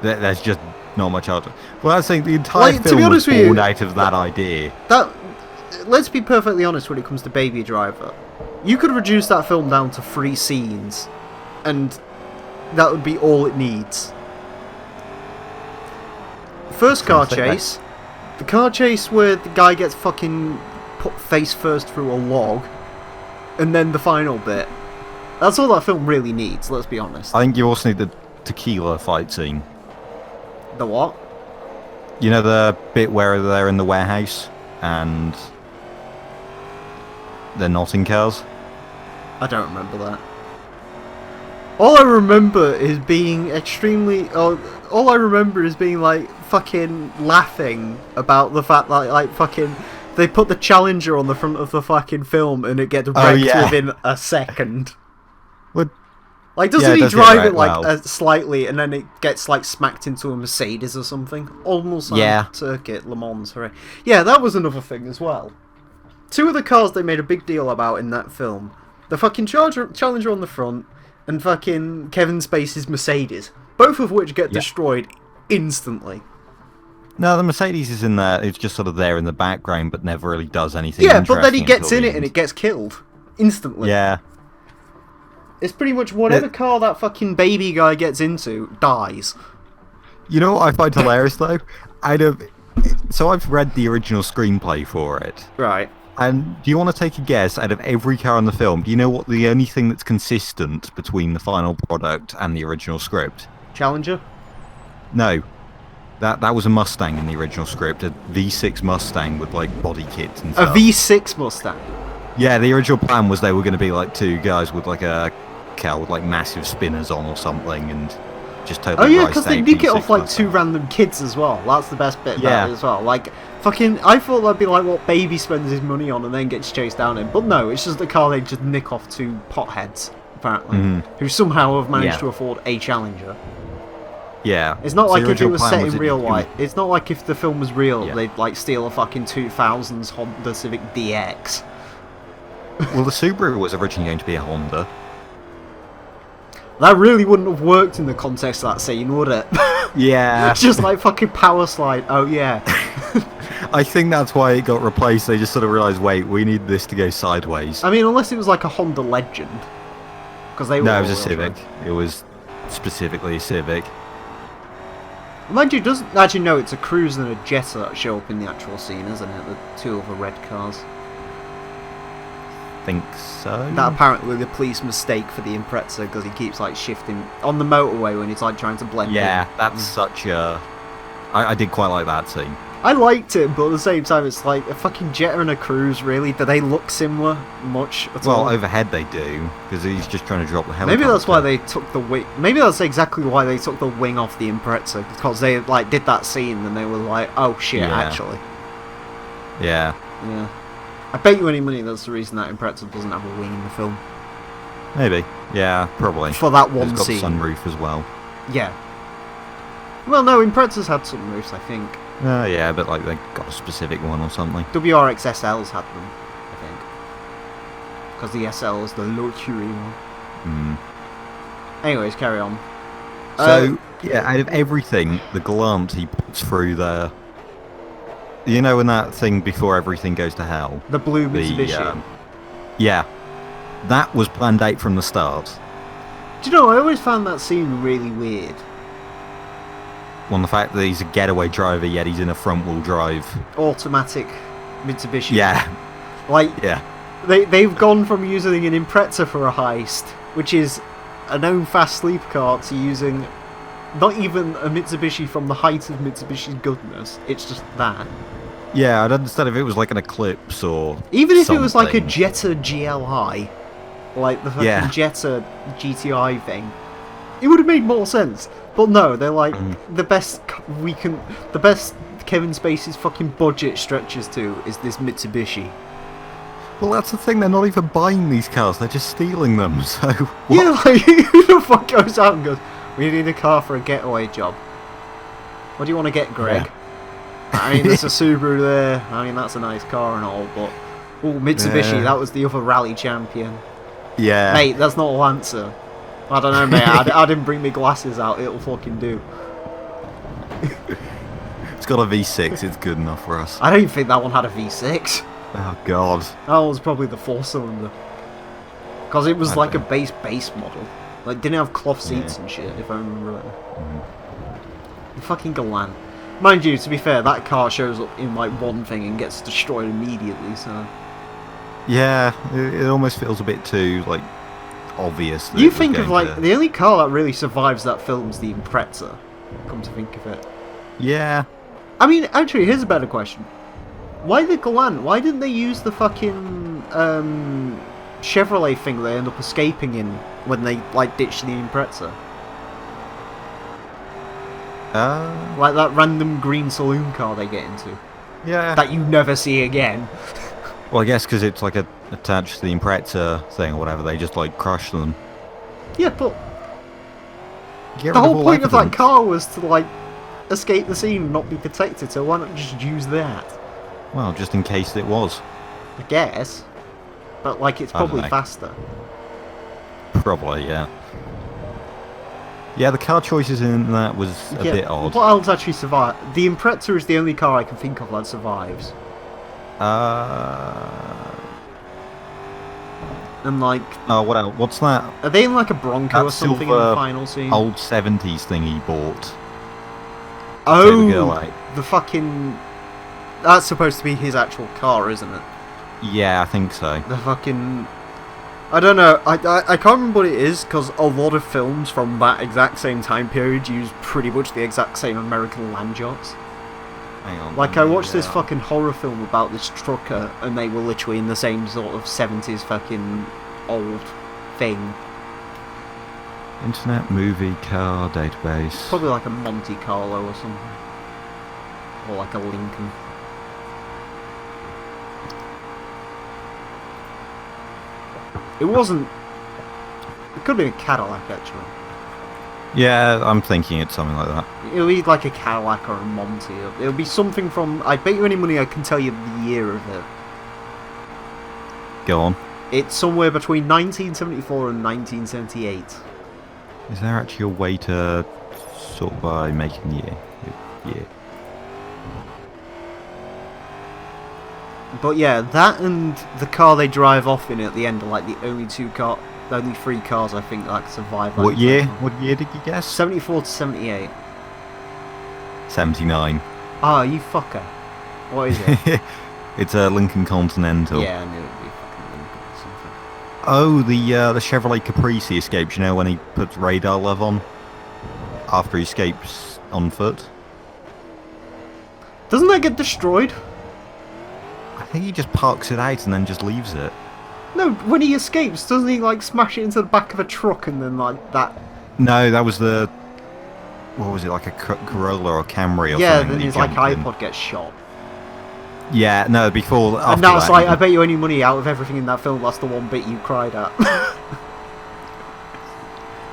There's just not much out. Well, I think the entire Like, to film be was honest with you, born out of that idea. that. Let's be perfectly honest when it comes to Baby Driver. You could reduce that film down to 3 scenes, and that would be all it needs. First car chase, the car chase where the guy gets fucking put face first through a log, and then the final bit. That's all that film really needs, let's be honest. I think you also need the tequila fight scene. The what? You know the bit where they're in the warehouse and they're not in cars? I don't remember that. All I remember is being extremely... all I remember is being, like, fucking laughing about the fact that, like, fucking... They put the Challenger on the front of the fucking film and it gets wrecked within a second. What? Like, doesn't Yeah, he does get drive it, wrecked like, well. slightly and then it gets, like, smacked into a Mercedes or something? Almost like Yeah. Circuit, Le Mans, hooray. Yeah, that was another thing as well. 2 of the cars they made a big deal about in that film. The fucking Challenger on the front and fucking Kevin Spacey's Mercedes. Both of which get destroyed instantly. No, the Mercedes is in there. It's just sort of there in the background, but never really does anything. Yeah, but then he interesting gets until in the it and end. it gets killed. Instantly. Yeah. It's pretty much whatever car that fucking baby guy gets into, dies. You know what I find hilarious though? So I've read the original screenplay for it. Right. And do you want to take a guess, out of every car in the film, do you know what the only thing that's consistent between the final product and the original script? Challenger? No. That was a Mustang in the original script, a V6 Mustang with like body kits and A stuff. V6 Mustang. Yeah, the original plan was they were going to be like 2 guys with like a car with like massive spinners on or something and just totally Oh yeah, riced because they out nick it V6 off like Mustang. 2 random kids as well. That's the best bit about Yeah. it as well. Like, fucking, I thought that'd be like what Baby spends his money on and then gets chased down in. But no, it's just a car they just nick off 2 potheads, apparently, who somehow have managed to afford a Challenger. Yeah. It's not So like the if it original was plan set in it- real it was- life. It's not like if the film was real, Yeah. they'd like steal a fucking 2000s Honda Civic DX. Well, the Subaru was originally going to be a Honda. That really wouldn't have worked in the context of that scene, would it? Yeah. Just like fucking power slide. Oh yeah. I think that's why it got replaced. They just sort of realised, wait, we need this to go sideways. I mean, unless it was like a Honda Legend, because they were. No, it was a all Civic. retro. It was specifically a Civic. Mind you, doesn't actually no, it's a Cruiser and a Jetta that show up in the actual scene, isn't it? The 2 other red cars. I think so. That apparently the police mistake for the Impreza because he keeps like shifting on the motorway when he's like trying to blend in. Yeah, that's such a... I did quite like that scene. I liked it, but at the same time, it's like a fucking Jetta and a Cruise. Really, do they look similar much at all? Well, overhead they do, because he's just trying to drop the helicopter. Maybe that's why they took the wing. Maybe that's exactly why they took the wing off the Impreza, because they like did that scene and they were like, "Oh shit, Yeah. actually." Yeah. Yeah. I bet you any money that's the reason that Impreza doesn't have a wing in the film. Maybe. Yeah, probably. For that one It's got scene. the sunroof as well. Yeah. Well, no, Impreza's had sunroofs, I think. Yeah, but like they got a specific one or something. WRX SLs had them, I think. Because the SL is the luxury one. Mm. Anyways, carry on. So, yeah, out of everything, the glance he puts through there... You know when that thing before everything goes to hell? The blue Mitsubishi. Yeah. That was planned out from the start. Do you know, I always found that scene really weird. On the fact that he's a getaway driver, yet he's in a front-wheel drive. Automatic Mitsubishi. Yeah. Like, Yeah. they've gone from using an Impreza for a heist, which is a known fast sleeper car, to using not even a Mitsubishi from the height of Mitsubishi's goodness. It's just that. Yeah, I'd understand if it was like an Eclipse or Even if it was like a something. Jetta GLI, like the fucking Yeah. Jetta GTI thing, it would have made more sense. But no, they're like the best Kevin Spacey's fucking budget stretches to is this Mitsubishi. Well, that's the thing, they're not even buying these cars, they're just stealing them, so... Yeah, like, who the fuck goes out and goes, we need a car for a getaway job. What do you want to get, Greg? Yeah. I mean, there's a Subaru there. I mean, that's a nice car and all, but... Oh, Mitsubishi, Yeah. that was the other rally champion. Yeah. Mate, that's not a Lancer. I don't know, mate. I didn't bring my glasses out. It'll fucking do. It's got a V6, it's good enough for us. I don't even think that one had a V6. Oh, God. That one was probably the 4-cylinder. Because it was I like a don't- base model. Like, didn't have cloth seats and shit, if I remember right. The fucking Galan. Mind you, to be fair, that car shows up in like one thing and gets destroyed immediately, so... Yeah, it almost feels a bit too, like, obvious. That You it was think of, going like, to- the only car that really survives that film is the Impreza, come to think of it. Yeah. I mean, actually, here's a better question. Why the Galant? Why didn't they use the fucking Chevrolet thing they end up escaping in when they, like, ditched the Impreza? Like that random green saloon car they get into. Yeah. That you never see again. Well, I guess because it's, like, attached to the Impreza thing or whatever, they just, like, crush them. Yeah, but Get the rid whole all point of that evidence. car was to, like, escape the scene and not be detected, so why not just use that? Well, just in case it was. I guess. But, like, it's I don't probably know. faster. Probably, yeah. Yeah, the car choices in that was a bit odd. What else actually survived? The Impreza is the only car I can think of that survives. And, like, Oh, what else? What's that are they in, like, a Bronco That or something in the silver final scene? old 70s thing he bought? Oh, the girl out. the fucking... That's supposed to be his actual car, isn't it? Yeah, I think so. The fucking... I don't know, I can't remember what it is, because a lot of films from that exact same time period use pretty much the exact same American land yachts. Hang on. Like, I watched this Yeah. fucking horror film about this trucker, and they were literally in the same sort of 70s fucking old thing. Internet Movie Car Database. Probably like a Monte Carlo or something. Or like a Lincoln. It wasn't... It could have been a Cadillac, actually. Yeah, I'm thinking it's something like that. It'll be like a Cadillac or a Monte. It'll be something from... I bet you any money I can tell you the year of it. Go on. It's somewhere between 1974 and 1978. Is there actually a way to sort by making the year? Yeah. But yeah, that and the car they drive off in at the end are like the only only three cars I think that survive. What year? What year did you guess? 74 to 78. 79. Ah, you fucker. What is it? It's a Lincoln Continental. Yeah, I knew it'd be fucking Lincoln or something. Oh, the Chevrolet Caprice he escapes, you know, when he puts radar lev on after he escapes on foot. Doesn't that get destroyed? I think he just parks it out and then just leaves it. No, when he escapes, doesn't he like smash it into the back of a truck and then like that? No, that was the... What was it, like a Corolla or Camry or Yeah, something? then that his he like jumped in. iPod gets shot. Yeah, no, before... And after that's that, like, he- I bet you any money out of everything in that film, that's the one bit you cried at.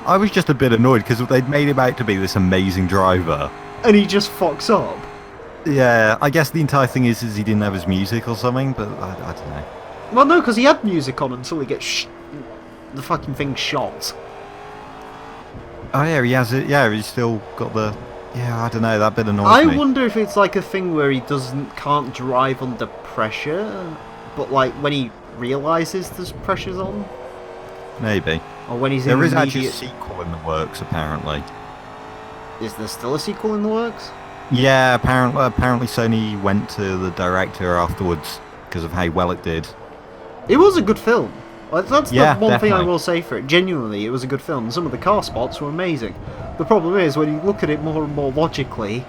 I was just a bit annoyed because they'd made him out to be this amazing driver. And he just fucks up. Yeah, I guess the entire thing is he didn't have his music or something, but I don't know. Well, no, because he had music on until he gets the fucking thing shot. Oh yeah, he has it. Yeah, he's still got the... Yeah, I don't know, that bit annoys I me. wonder if it's like a thing where he can't drive under pressure, but like when he realises there's pressure's on, Maybe. or when he's There in is actually a immediate... sequel in the works, apparently. Is there still a sequel in the works? Yeah, apparently Sony went to the director afterwards because of how well it did. It was a good film. Like, that's Yeah, the one thing I definitely. will say for it. Genuinely, it was a good film. And some of the car spots were amazing. The problem is, when you look at it more and more logically...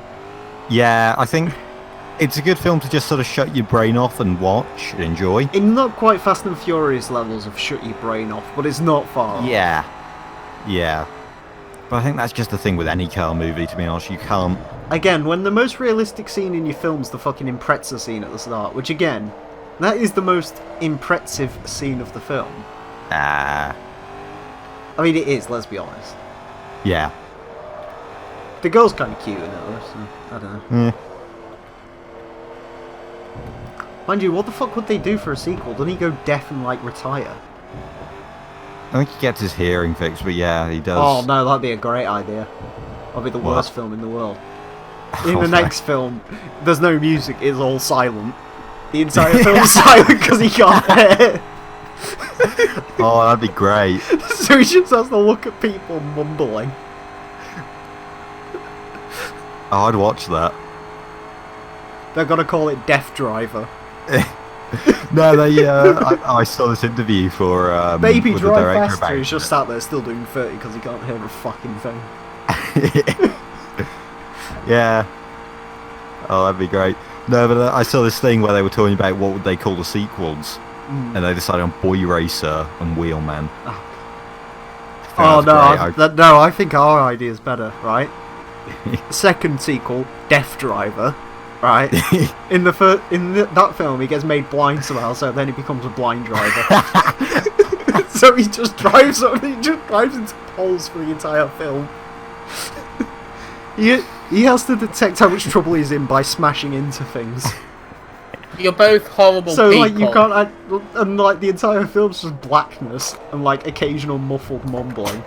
Yeah, I think it's a good film to just sort of shut your brain off and watch and enjoy. It's not quite Fast and Furious levels of shut your brain off, but it's not far. Yeah. Yeah. But I think that's just the thing with any car movie, to be honest. You can't... Again, when the most realistic scene in your film's the fucking Impreza scene at the start, which again, that is the most impressive scene of the film. Ah. I mean, it is, let's be honest. Yeah. The girl's kind of cute in it, though, so I don't know. Yeah. Mind you, what the fuck would they do for a sequel? Doesn't he go deaf and, like, retire? I think he gets his hearing fixed, but yeah, he does. Oh, no, that'd be a great idea. That'd be the What? worst film in the world. In Oh, the no. next film, there's no music, it's all silent. The entire film's silent because he can't hear. Oh, that'd be great. So he just has to look at people mumbling. Oh, I'd watch that. They're gonna call it Deaf Driver. No, they. I saw this interview for Baby with the Drive director Faster, about he's just it. sat there still doing 30 because he can't hear a fucking thing. Yeah. Oh, that'd be great. No, but I saw this thing where they were talking about what would they call the sequels, and they decided on Boy Racer and Wheelman. Oh no, I think our idea's better, right? Second sequel, Deaf Driver, right? In that film, he gets made blind somehow, so then he becomes a blind driver. So he just drives into poles for the entire film. He has to detect how much trouble he's in by smashing into things. You're both horrible So people. like you can't, and like the entire film's just blackness and like occasional muffled mumbling.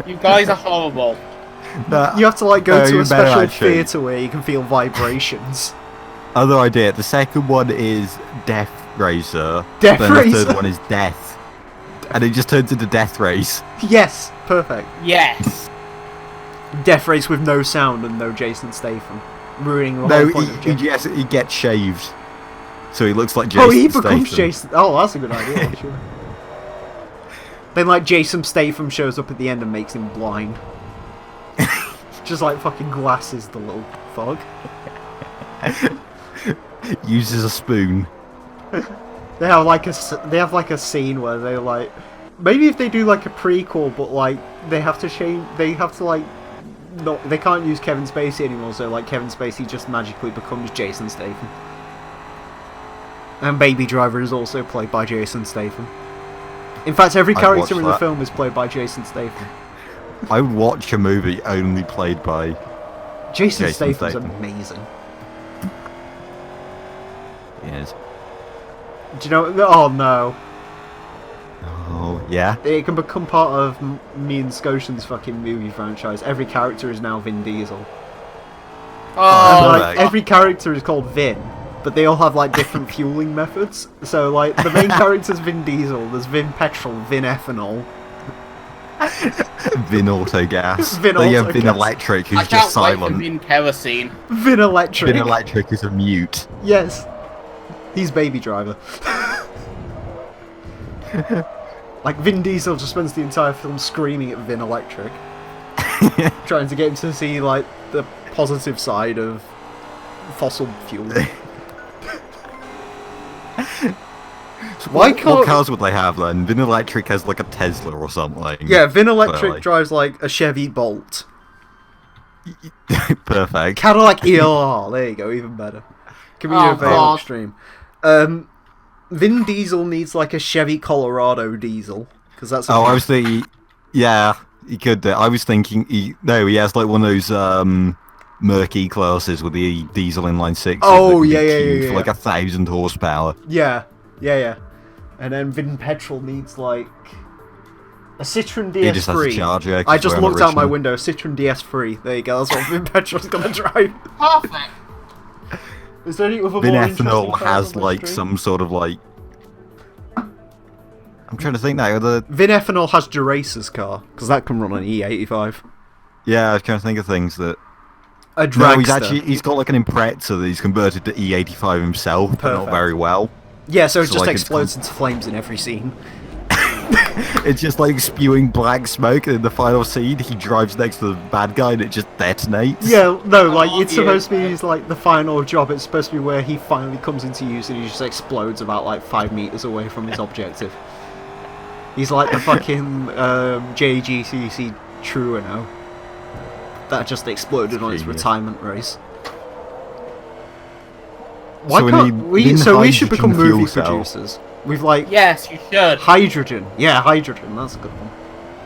You guys are horrible. No, You have to like go to even a better, special actually. theatre where you can feel vibrations. Other idea. The second one is Death Racer. Death then the Racer. third one is Death, and it just turns into Death Race. Yes, perfect. Yes. Death Race with no sound and no Jason Statham, ruining the No, whole point of Jason. he gets shaved, so he looks like Jason. Oh, he becomes Statham. Jason. Oh, that's a good idea. Actually. Then like Jason Statham shows up at the end and makes him blind. Just like fucking glasses the little fog. Uses a spoon. They have like a scene where they're like, maybe if they do like a prequel, but like they have to change. They have to like, not they can't use Kevin Spacey anymore. So like Kevin Spacey just magically becomes Jason Statham. And Baby Driver is also played by Jason Statham. In fact, every I'd character watch in the that. film is played by Jason Statham. I would watch a movie only played by. Jason Jason Statham's Statham. amazing. Yes. Do you know? Oh no! Oh yeah. It can become part of me and Scotian's fucking movie franchise. Every character is now Vin Diesel. Oh, And, right. like, every character is called Vin, but they all have like different fueling methods. So like the main character's Vin Diesel, there's Vin Petrol, Vin Ethanol. Vin Autogas. Vin Then you have Vin Autogas. Electric, I who's can't just wait for silent. Vin Kerosene. Vin Electric. Vin Electric is a mute. Yes. He's Baby Driver. Like, Vin Diesel just spends the entire film screaming at Vin Electric. Trying to get him to see, like, the positive side of fossil fuel. So what cars would they have then? Vin Electric has like a Tesla or something. Yeah, Vin Electric clearly. drives like a Chevy Bolt. Perfect. Cadillac ELR, there you go, even better. Camino Vale God. Extreme. Vin Diesel needs like a Chevy Colorado diesel. Cause that's I was thinking, yeah, he could do. I was thinking, he has like one of those murky classes with the diesel inline six. Oh, that yeah, could be yeah, tuned yeah, for like 1,000 horsepower. Yeah. And then Vin Petrol needs like a Citroen DS3. He just has a charger. I just looked out my original. window, Citroen DS3. There you go, that's what Vin Petrol's gonna drive. Perfect. Is there any other Vin more Ethanol interesting cars has on the like street? some sort of like. I'm trying to think now. Vin Ethanol has Durace's car, because that can run on E85. Yeah, I was trying to think of things that. A No, dragster. he's got like an Impreza that he's converted to E85 himself, but not Perfect. very well. Yeah, so it So, just like, it's explodes into flames in every scene. It's just like spewing black smoke, and in the final scene, he drives next to the bad guy and it just detonates. Yeah, no, like, love it's you. supposed to be his, like, the final job. It's supposed to be where he finally comes into use and he just explodes about, like, 5 meters away from his objective. He's like the fucking JGCC Truino that just exploded on its Genius. retirement race. Why So we can't need we? Vin So we should hydrogen become fuel movie cell. producers. We've like Yes, you should. hydrogen. Yeah, hydrogen. That's a good one.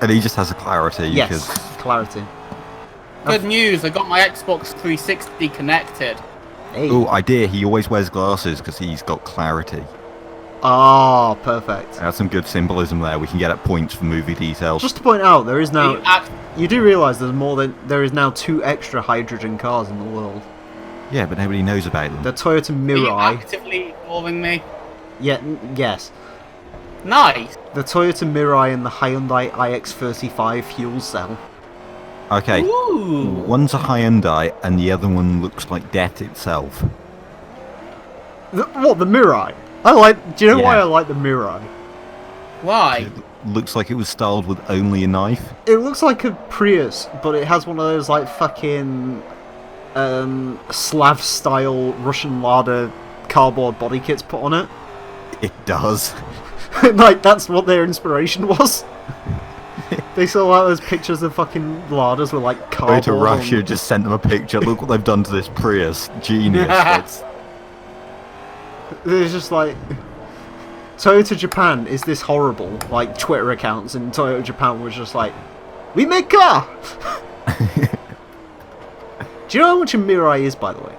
And he just has a clarity. Yes, Because clarity. Good news, I got my Xbox 360 connected. Hey. oh, idea. He always wears glasses because he's got clarity. Ah, perfect. That's some good symbolism there. We can get at points for movie details. Just to point out, there is now. You act- You do realise there is now 2 extra hydrogen cars in the world. Yeah, but nobody knows about them. The Toyota Are you Mirai. actively ignoring me? Yes. Nice. The Toyota Mirai and the Hyundai iX35 fuel cell. Okay, Ooh. one's a Hyundai and the other one looks like death itself. What, the Mirai? Do you know why Yeah. I like the Mirai? Why? It looks like it was styled with only a knife. It looks like a Prius, but it has one of those like fucking Slav-style Russian Lada cardboard body kits put on it. It does. Like, that's what their inspiration was. They saw like those pictures of fucking Ladas with like Go cardboard to Russia, on- just sent them a picture. Look what they've done to this Prius. Genius. That's- There's just like Toyota Japan is this horrible like Twitter accounts, and Toyota Japan was just like, we make car. Do you know how much a Mirai is, by the way?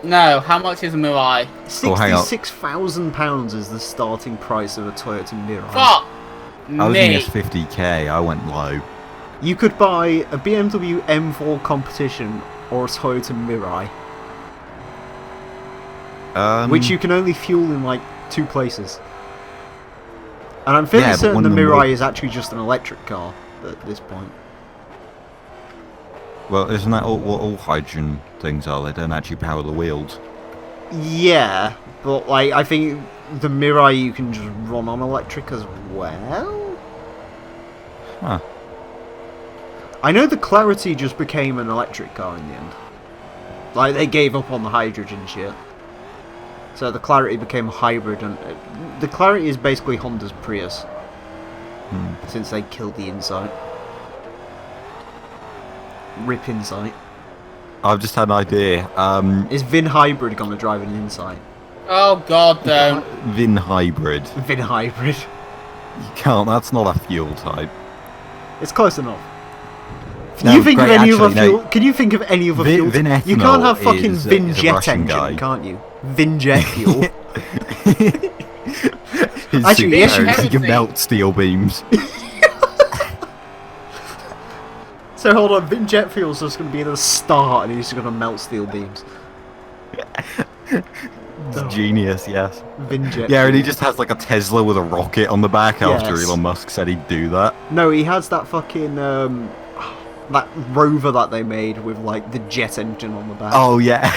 No, how much is a Mirai? Oh, hang on. £66,000 is the starting price of a Toyota Mirai. Fuck I was thinking me. it's 50k. I went low. You could buy a BMW M4 Competition or a Toyota Mirai, which you can only fuel in like 2 places. And I'm fairly Yeah, but certain one the of them Mirai will- is actually just an electric car at this point. Well, isn't that what all hydrogen things are? They don't actually power the wheels. Yeah, but like I think the Mirai you can just run on electric as well. Huh. I know the Clarity just became an electric car in the end. Like they gave up on the hydrogen shit. So the Clarity became hybrid, and the Clarity is basically Honda's Prius since they killed the Insight. Rip Insight. I've just had an idea. Is Vin Hybrid gonna drive an Insight? Oh god, don't. Vin hybrid. Vin Hybrid. You can't. That's not a fuel type. It's close enough. Can No, you think great, of any other actually, no. fuel? Can you think of any other Vin- fuel? Vin You can't have Ethanol fucking is a Vin Jet Russian engine, guy. can't you? Vin Jet fuel. His Actually, suit yes, shows you he can. can melt steel beams. So hold on, Vin Jet fuel's just going to be the start, and he's going to melt steel beams. It's genius, yes. Vin Jet. Yeah, and he fuel. just has like a Tesla with a rocket on the back after Yes. Elon Musk said he'd do that. No, he has that fucking that rover that they made with like the jet engine on the back. Oh yeah.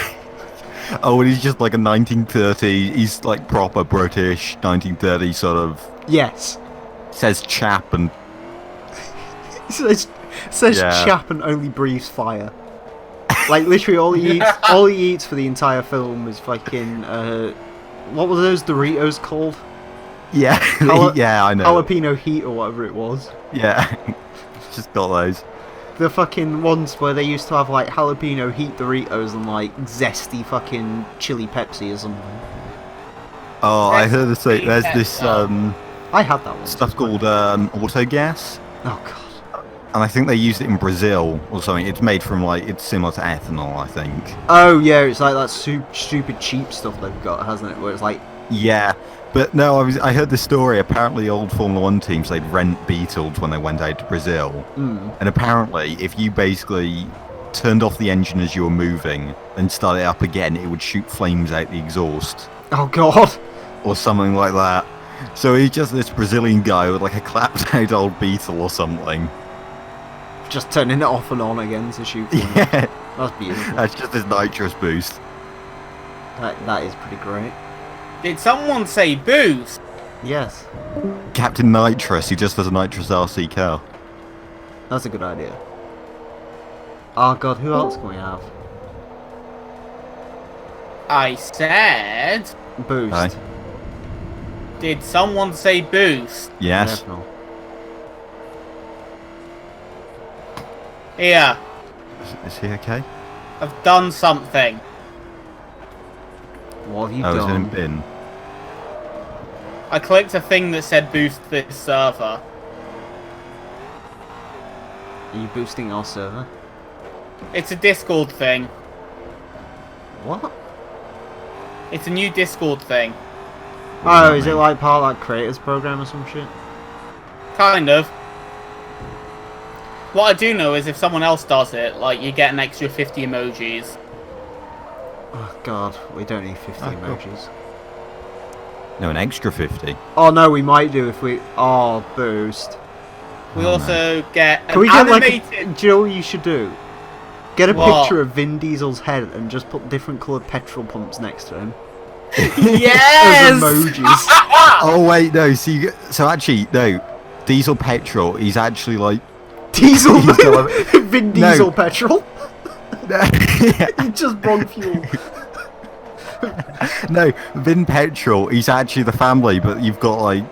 Oh, and he's just like a 1930. He's like proper British 1930 sort of. Yes. Says chap and says Yeah. chap and only breathes fire. Like literally all he eats for the entire film is fucking what were those Doritos called? yeah, yeah, I know. Jalapeno heat or whatever it was. Yeah, just got those. The fucking ones where they used to have like jalapeno heat Doritos and like zesty fucking chili Pepsi or something. Oh, I heard this. There's this I had that one. stuff called autogas, Oh god. and I think they used it in Brazil or something. It's made from like it's similar to ethanol, I think. Oh yeah, it's like that stupid cheap stuff they've got, hasn't it? Where it's like, Yeah, but no, I heard this story. Apparently, old Formula One teams they'd rent Beetles when they went out to Brazil, and apparently, if you basically turned off the engine as you were moving and started it up again, it would shoot flames out the exhaust oh god. or something like that. So he's just this Brazilian guy with like a clapped out old Beetle or something. Just turning it off and on again to shoot. Yeah, That's beautiful. that's just his nitrous boost. That is pretty great. Did someone say boost? Yes, Captain Nitrous, he just has a nitrous RC car. that's a good idea. Oh god, who else can we have? I said. Boost. Aye. Did someone say boost? Yes. Definitely. Here, Is he okay? I've done something. What have you Oh, he's in a done? bin. I clicked a thing that said boost this server. Are you boosting our server? It's a Discord thing. What? It's a new Discord thing. Oh, is it like part of that creators program or some shit? Kind of. What I do know is if someone else does it, like, you get an extra 50 emojis. Oh god, we don't need 50 Oh, cool. emojis. No, an extra 50. Oh no, we might do if we. Oh, boost. We Oh, also get an Can we get animated... like? Do you know what you should do? Get a What? picture of Vin Diesel's head and just put different coloured petrol pumps next to him Yes! as emojis. Oh wait, no. So actually, no. Diesel petrol. He's actually like. Diesel. He's got Vin No. Diesel petrol. Yeah. He just wrong fuel. No, Vin Petrol. He's actually the family, but you've got like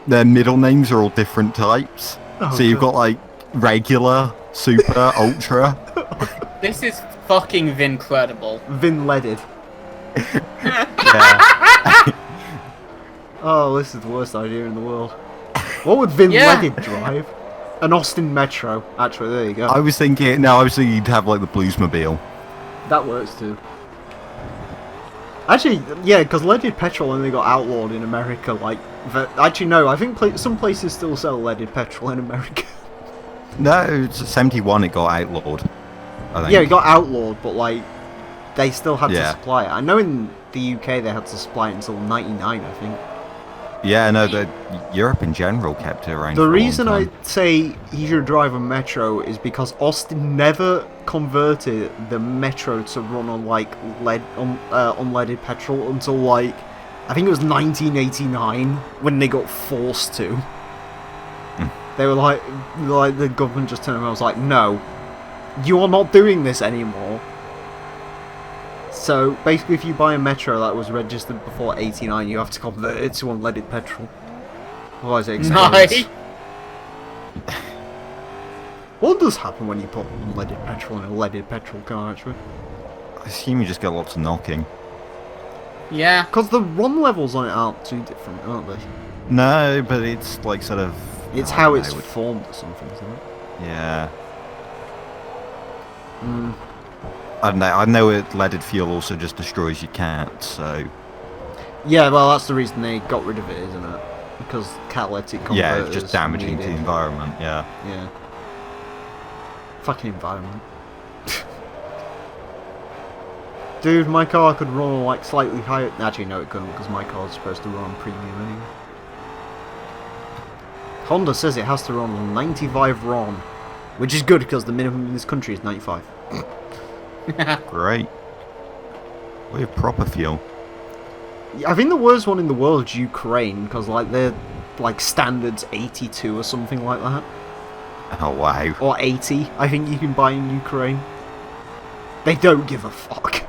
their middle names are all different types. Oh, So you've God. got like regular, super, ultra. This is fucking Vincredible. Vin leaded. Yeah. Oh, this is the worst idea in the world. What would Vin Yeah. leaded drive? An Austin Metro. Actually, there you go. I was thinking you'd have like the Bluesmobile. That works too. Actually, yeah, because leaded petrol only got outlawed in America. Like, actually, no, I think some places still sell leaded petrol in America. No, it's 71. It got outlawed. I think. Yeah, it got outlawed, but like, they still had to Yeah. supply it. I know in the UK they had to supply it until '99, I think. Yeah, no, Europe in general kept it around. The for a long reason I time. say he should drive a Metro is because Austin never converted the Metro to run on like unleaded petrol until like I think it was 1989 when they got forced to. They were like the government just turned around and was like, no, you are not doing this anymore. So basically, if you buy a Metro that was registered before '89, you have to convert it to unleaded petrol. Otherwise, it explodes. Nice. What does happen when you put unleaded petrol in a leaded petrol car, actually? I assume you just get lots of knocking. Yeah. Because the run levels on it aren't too different, aren't they? No, but it's like sort of. It's I how don't it's know, formed or something, isn't it? Yeah. Mm. I don't know. I know it leaded fuel also just destroys your cat, so. Yeah, well, that's the reason they got rid of it, isn't it? Because catalytic converters. Yeah, it's just damaging to the needed. environment, yeah. Yeah. Fucking environment. Dude, my car could run on like slightly higher. Actually, no, it couldn't because my car's supposed to run on premium anyway. Honda says it has to run on 95 RON, which is good because the minimum in this country is 95. Great. We have proper fuel. I think the worst one in the world is Ukraine, because like they're like standards 82 or something like that. Oh wow. Or 80, I think you can buy in Ukraine. They don't give a fuck.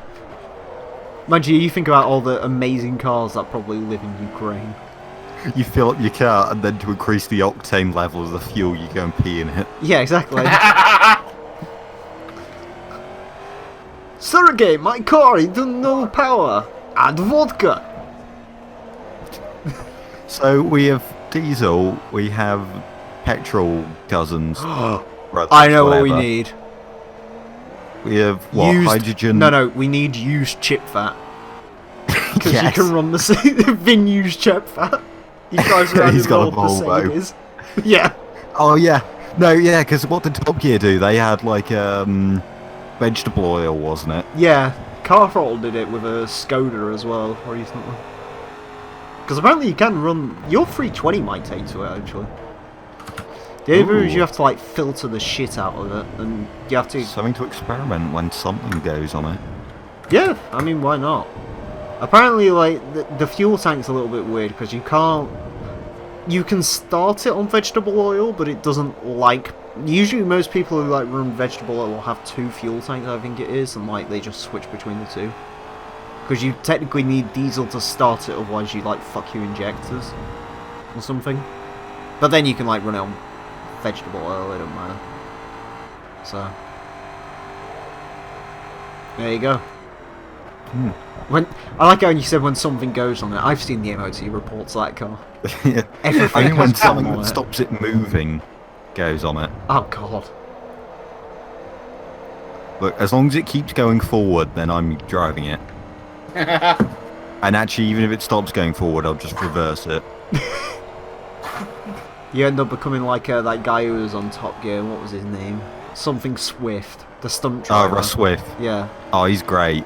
Mind you, you think about all the amazing cars that probably live in Ukraine. You fill up your car, and then to increase the octane level of the fuel, you go and pee in it. Yeah, exactly. Sergey, my car, it doesn't know power. Add vodka. So we have diesel, we have petrol cousins. brothers, I know what we whatever. need. We have what? Hydrogen. No, we need used chip fat. Because Yes. you can run the Vin used chip fat. He drives around He's in got a old Volvo. Mercedes. Yeah. Oh yeah. No, yeah. Because what did Top Gear do? They had like vegetable oil, wasn't it? Yeah. Car Throttle did it with a Skoda as well, recently. Because apparently you can run... Your 320 might take to it, actually. The only thing is you have to, like, filter the shit out of it, and you have to... Something to experiment when something goes on it. Yeah, I mean, why not? Apparently, like, the fuel tank's a little bit weird, because you can't... You can start it on vegetable oil, but it doesn't, like... Usually most people who, like, run vegetable oil will have 2 fuel tanks, I think it is, and, like, they just switch between the 2. Because you technically need diesel to start it, otherwise you, like, fuck your injectors. Or something. But then you can, like, run it on vegetable oil, it don't matter. So... There you go. When I like how you said when something goes on it. I've seen the MOT reports of that car. Yeah. Everything I mean, when has gone something on that it. stops it moving goes on it. Oh god. Look, as long as it keeps going forward, then I'm driving it. And actually, even if it stops going forward, I'll just reverse it. You end up becoming like that guy who was on Top Gear. What was his name? Something Swift, the stunt Oh, driver. Russ Swift. Yeah. Oh, he's great.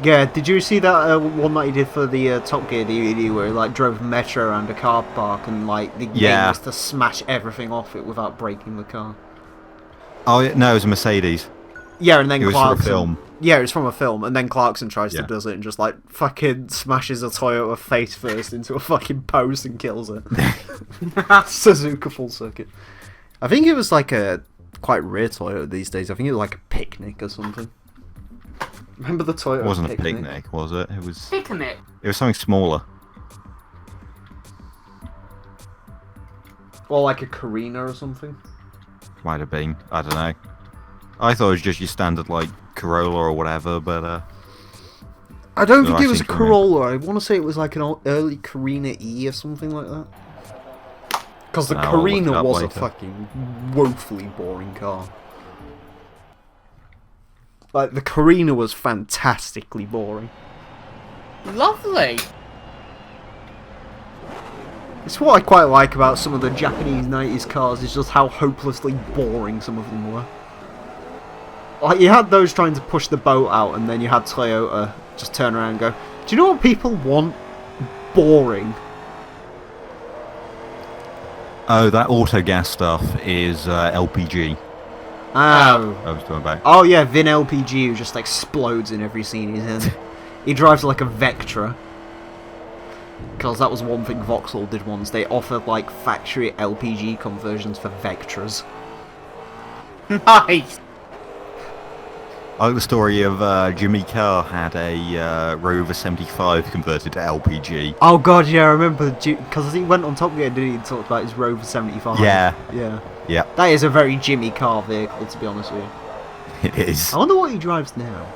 Yeah. Did you see that one that he did for the Top Gear DVD where he like drove metro around a car park and like the game was to smash everything off it without breaking the car? Oh, no, it was a Mercedes. Yeah, and then It was Clarkson. for a film. Yeah, it's from a film, and then Clarkson tries to Yeah. does it and just like fucking smashes a Toyota face first into a fucking post and kills it. Suzuka full circuit. I think it was like a quite rare Toyota these days. I think it was like a picnic or something. Remember the Toyota? It wasn't a picnic, was it? It was. Picnic. It was something smaller. Or like a Carina or something. Might have been. I don't know. I thought it was just your standard like Corolla or whatever, but I don't No, think I it was a seem to remember. Corolla. I want to say it was like an early Carina E or something like that. Because the No, I'll look it Carina up was a later. fucking woefully boring car. Like, the Carina was fantastically boring. Lovely. It's what I quite like about some of the Japanese 90s cars, is just how hopelessly boring some of them were. Like, you had those trying to push the boat out, and then you had Toyota just turn around and go, do you know what people want? Boring. oh, that auto gas stuff is LPG. Oh. I was talking about. Oh yeah, Vin LPG who just explodes in every scene he's in. He drives like a Vectra. Because that was one thing Vauxhall did once. They offered like factory LPG conversions for Vectras. Nice. I like the story of Jimmy Carr had a Rover 75 converted to LPG. Oh god, yeah, I remember, because he went on Top Gear, didn't he, and talked about his Rover 75. Yeah. Yeah. Yeah, That is a very Jimmy Carr vehicle, to be honest with you. it is. I wonder what he drives now.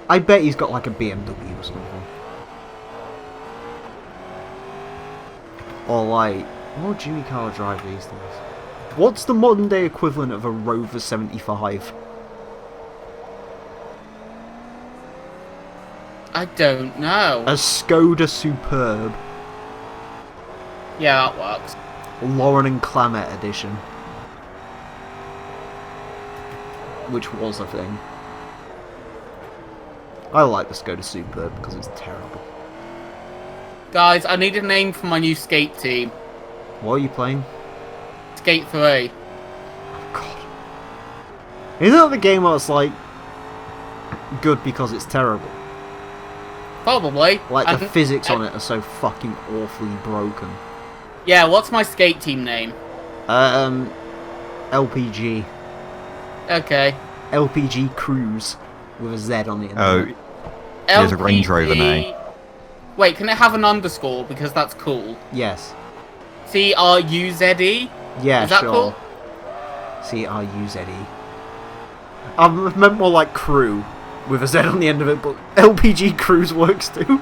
I bet he's got like a BMW or something. Or like, what would Jimmy Carr drive these days? What's the modern day equivalent of a Rover 75? I don't know. A Skoda Superb. Yeah, that works. Lauren and Clamette edition. Which was a thing. I like the Skoda Superb because it's terrible. Guys, I need a name for my new skate team. What are you playing? Skate 3. God. Isn't that the game where it's like Good because it's terrible. Probably. Like, the And- physics on it are so fucking awfully broken. Yeah, what's my skate team name? LPG. Okay. LPG Cruise with a Z on the end. Oh, of it. There's a Range Rover LPG now. Wait, can it have an underscore? Because that's cool. Yes. CRUZE? Yeah, Is that sure. cool? CRUZE. I meant more like crew with a Z on the end of it, but LPG Cruise works too.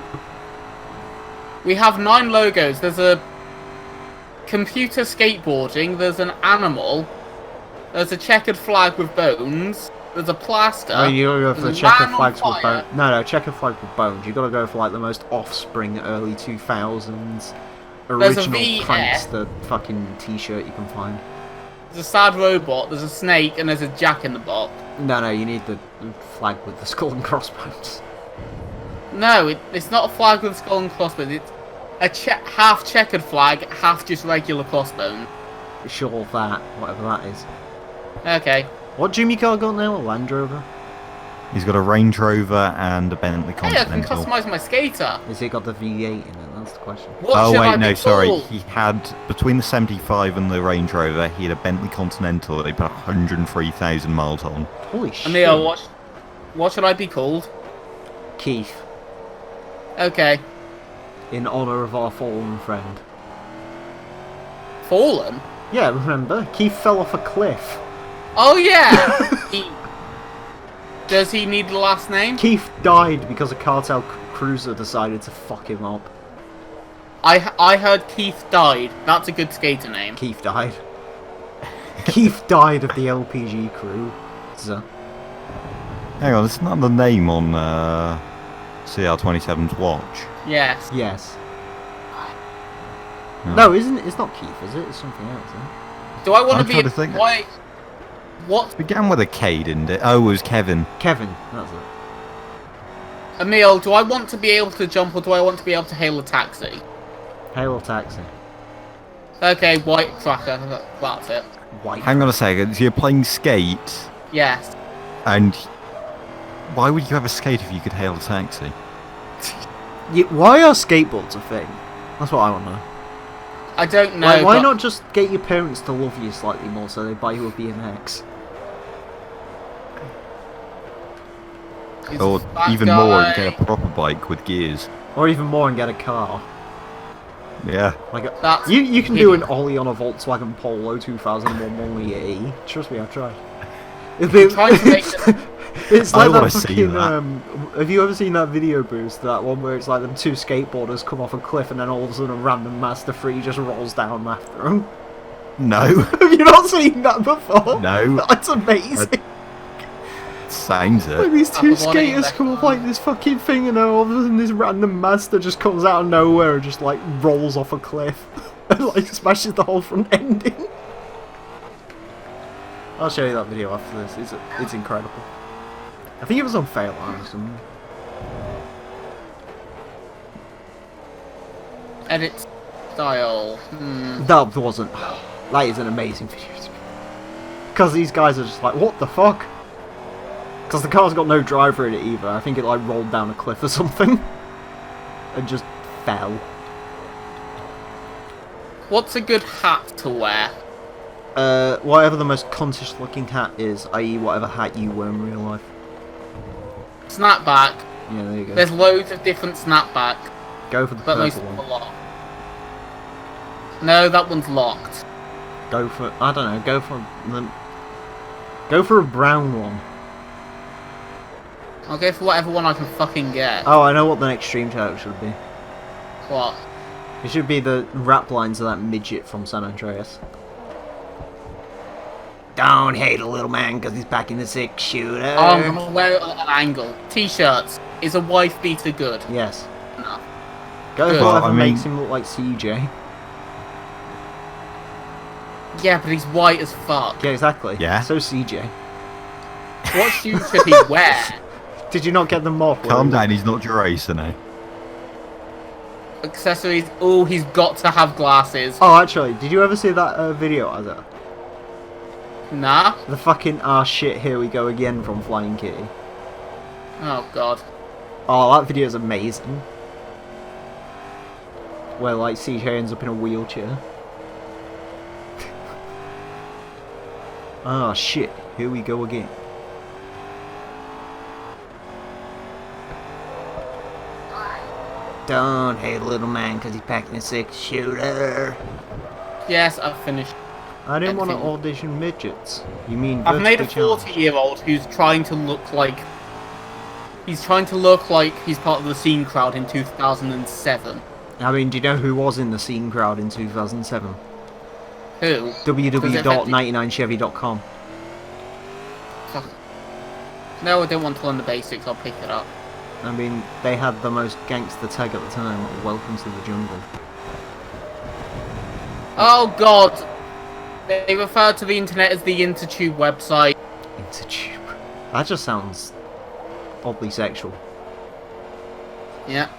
We have 9 logos. There's a computer skateboarding, there's an animal, there's a checkered flag with bones, there's a plaster. Oh, you gotta go for the there's a checkered man on flags with fire. bones. No, checkered flag with bones. You gotta go for like the most offspring early 2000s There's a original VF. prankster fucking t-shirt you can find. There's a sad robot, there's a snake, and there's a jack in the box. No, you need the flag with the skull and crossbones. No, it's not a flag with a skull and crossbones. It's a half checkered flag, half just regular crossbones. Sure of that, whatever that is. Okay. What Jimmy car got now? A Land Rover? He's got a Range Rover and a Bentley Hey, I can Continental. customise my skater. Has he got the V8 in it? That's the question. What Oh should I wait, no, be sorry. called? He had between the 75 and the Range Rover, he had a Bentley Continental that they put 103,000 miles on. Holy shit. Emile, what should I be called? Keith, Okay. in honour of our fallen friend. Fallen? Yeah, remember? Keith fell off a cliff. Oh yeah! Does he need the last name? Keith died because a cartel cruiser decided to fuck him up. I heard Keith died. That's a good skater name. Keith died. Keith died of the LPG crew. So, Hang on, it's not the name on CR27's watch. Yes. yes. No. No, isn't it? It's not Keith, is it? It's something else, isn't it? Do I want I'm to be trying to think. why? What? It began with a K, didn't it? Oh, it was Kevin. Kevin, that's it. Emile, do I want to be able to jump or do I want to be able to hail a taxi? Hail Taxi. Okay, white tracker. That's it. White. Hang on a second, so you're playing skate, Yes. and why would you have a skate if you could hail a taxi? Why are skateboards a thing? That's what I want to know. I don't know. Like, why but not just get your parents to love you slightly more so they buy you a BMX? he's Or a fat even more, guy. get a proper bike with gears. Or even more and get a car. Yeah. Like That's you can do an hideous. ollie on a Volkswagen Polo 2001 1.8. Trust me, I've tried. It'd be, Trying to make this- it's I like that wanna see fucking. that. Have you ever seen that video boost? That one where it's like them two skateboarders come off a cliff and then all of a sudden a random Mazda 3 just rolls down after them. No. Have you not seen that before? No. That's amazing. Sounds Like it. these two That's the one skaters that- come off like this fucking thing and then all of a sudden this random Mazda just comes out of nowhere and just like rolls off a cliff and like smashes the whole front end in. I'll show you that video after this. It's incredible. I think it was on Fairline or something. Edit style. That wasn't. That is an amazing video. Because these guys are just like, what the fuck? Because the car's got no driver in it either. I think it like rolled down a cliff or something. And just fell. What's a good hat to wear? Whatever the most contish looking hat is, i.e. whatever hat you wear in real life. Snapback. Yeah, there you go. There's loads of different snapback, Go for the but most purple of them one. are locked. No, that one's locked. Go for, I don't know, go for a brown one. I'll go for whatever one I can fucking get. Oh, I know what the next stream title should be. What? It should be the rap lines of that midget from San Andreas. Don't hate a little man because he's back in the 6-shooter. I'm gonna wear it at an angle. T-shirts. Is a wife beater good? Yes. No. Go Good. for Well, whatever I mean- makes him look like CJ. Yeah, but he's white as fuck. Yeah, exactly. Yeah. So CJ. What shoes should he wear? Did you not get them off? Calm down, he's not your racer now. Accessories. Oh, he's got to have glasses. Oh, actually, did you ever see that video, Azza? Nah. The fucking shit, here we go again from Flying Kitty. Oh god. Oh, that video is amazing. Where like CJ ends up in a wheelchair. Oh shit, here we go again. Don't hate little man because he's packing a 6-shooter. Yes, I've finished. I didn't want to Everything. audition midgets. You mean I've made a vertically challenged. 40-year-old who's trying to look like... He's trying to look like he's part of the scene crowd in 2007. I mean, do you know who was in the scene crowd in 2007? Who? www.99chevy.com. No, I don't want to learn the basics, I'll pick it up. I mean, they had the most gangster tag at the time, Welcome to the Jungle. Oh god! They refer to the internet as the Intertube website. Intertube. That just sounds oddly sexual. Yeah.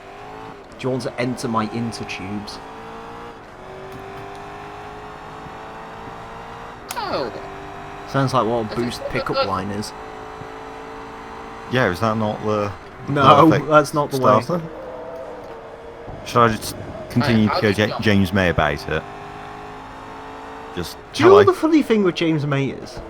Do you want to enter my intertubes? Oh. Sounds like what a Boost pickup line is. Yeah, is that not the No, perfect that's not the way. starter? Should I just continue Right, to go I'll just jump. James May about it? Just Do you know hello. what the funny thing with James May is?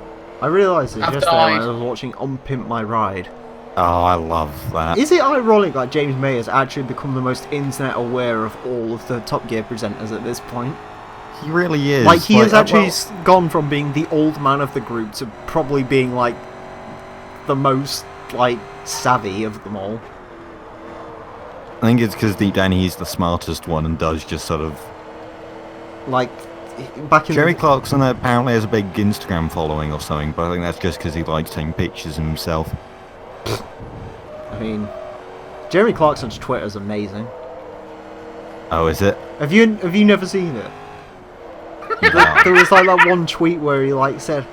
I realised this I've yesterday when I died. was watching Unpimp My Ride. Oh, I love that. Is it ironic that James May has actually become the most internet aware of all of the Top Gear presenters at this point? He really is. Like, he has actually well, gone from being the old man of the group to probably being, like, the most, like, savvy of them all. I think it's because deep down he's the smartest one and does just sort of... Like, back in Jerry Clarkson apparently has a big Instagram following or something, but I think that's just because he likes taking pictures of himself. I mean, Jeremy Clarkson's Twitter is amazing. Oh, is it? Have you never seen it? No. There was like that one tweet where he like said,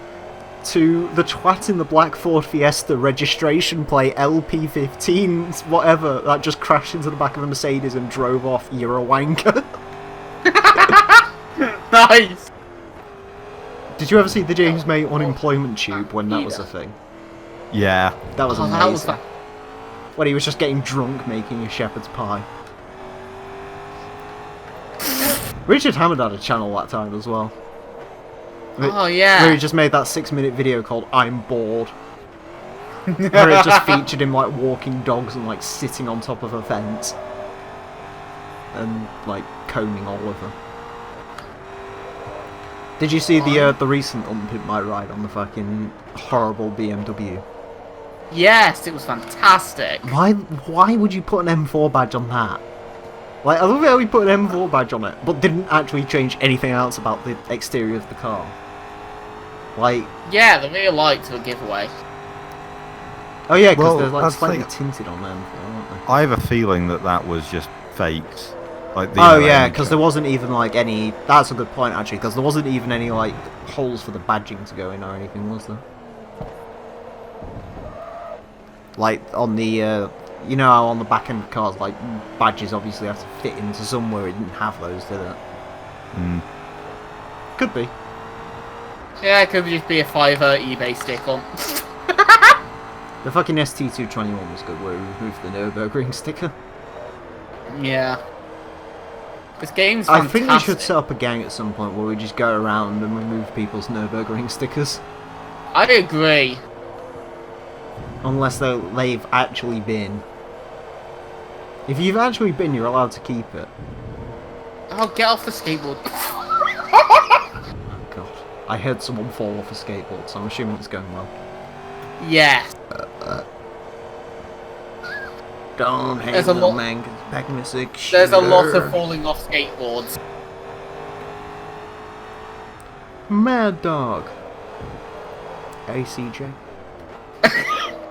"To the twat in the black Ford Fiesta registration plate LP15 whatever that just crashed into the back of a Mercedes and drove off. You're a wanker." Nice! Did you ever see the James May unemployment tube when that was a thing? Yeah. That was Oh, amazing. that was that. When he was just getting drunk making a shepherd's pie. Richard Hammond had a channel that time as well. Oh yeah. Where he just made that 6-minute video called I'm Bored. Where it just featured him like walking dogs and like sitting on top of a fence. And like coning Oliver. Did you see the recent Unpimp My Ride on the fucking horrible BMW? Yes, it was fantastic. Why would you put an M4 badge on that? Like, I love how he put an M4 badge on it, but didn't actually change anything else about the exterior of the car. Like, Yeah, the rear lights were a giveaway. oh yeah, because Well, they're like that's the slightly thing. tinted on them, aren't they? I have a feeling that was just faked. Like the Oh other yeah, image. because there wasn't even like any. That's a good point actually, because there wasn't even any like holes for the badging to go in or anything, was there? Like on the, you know how on the back end of cars, like badges obviously have to fit into somewhere. It didn't have those, did it? Mm. Could be. Yeah, it could just be a Fiverr eBay sticker. The fucking ST221 was good, where we removed the Nürburgring sticker. Yeah. This game's I fantastic. think we should set up a gang at some point where we just go around and remove people's Nürburgring stickers. I agree. Unless they've actually been. If you've actually been, you're allowed to keep it. Oh, get off the skateboard. Oh god. I heard someone fall off a skateboard, so I'm assuming it's going well. Yes. Don't hate There's a little lot- man, 'cause he's packing a 6 There's a lot shooter. of falling off skateboards. Mad Dog. ACJ.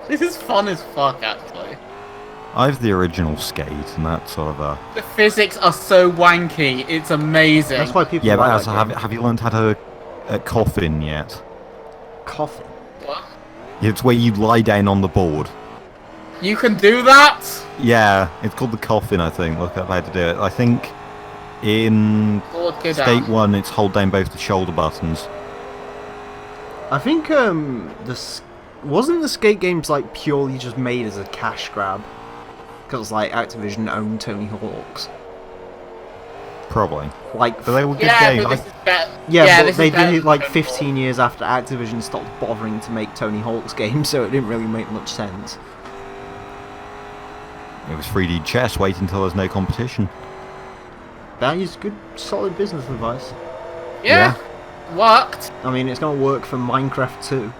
This is fun as fuck, actually. I have the original skate, and that's sort of a... The physics are so wanky. It's amazing. That's why people Yeah, but like also, that game. have you learned how to coffin yet? Coffin. What? It's where you lie down on the board. You can do that? Yeah, it's called the coffin, I think. Look up how to do it. I think in Lord, go Skate down. 1, it's hold down both the shoulder buttons. I think wasn't the skate games like purely just made as a cash grab? Because like Activision owned Tony Hawk's. Probably. Like, But they were good Yeah, games. but this is better. yeah, this but they is better did it than like Tony 15 years after Activision stopped bothering to make Tony Hawk's games, so it didn't really make much sense. It was 3D chess. Wait until there's no competition. That is good, solid business advice. Hawk. Yeah, worked. I mean, it's gonna work for Minecraft too.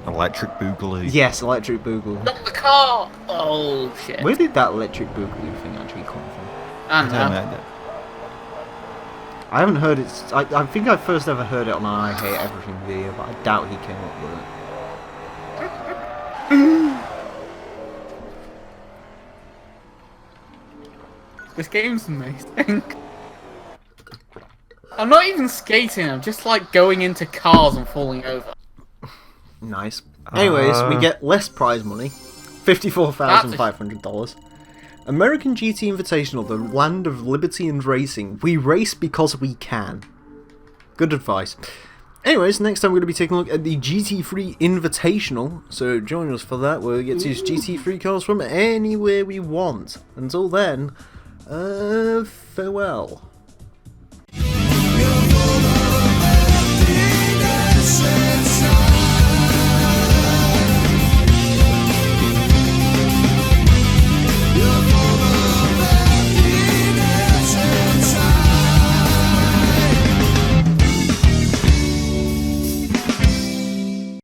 Electric Boogaloo. Yes, Electric Boogaloo. Not the car. Oh shit. Where did that Electric Boogaloo thing actually come from? I I don't don't know. know. I haven't heard it. I think I first ever heard it on an I Hate Everything video, but I doubt he came up with it. This game's amazing. I'm not even skating. I'm just like going into cars and falling over. Nice. Anyways, we get less prize money, $54,500. American GT Invitational, the land of liberty and racing. We race because we can. Good advice. Anyways, next time we're going to be taking a look at the GT3 Invitational. So join us for that. We'll get to use GT3 cars from anywhere we want. Until then, farewell.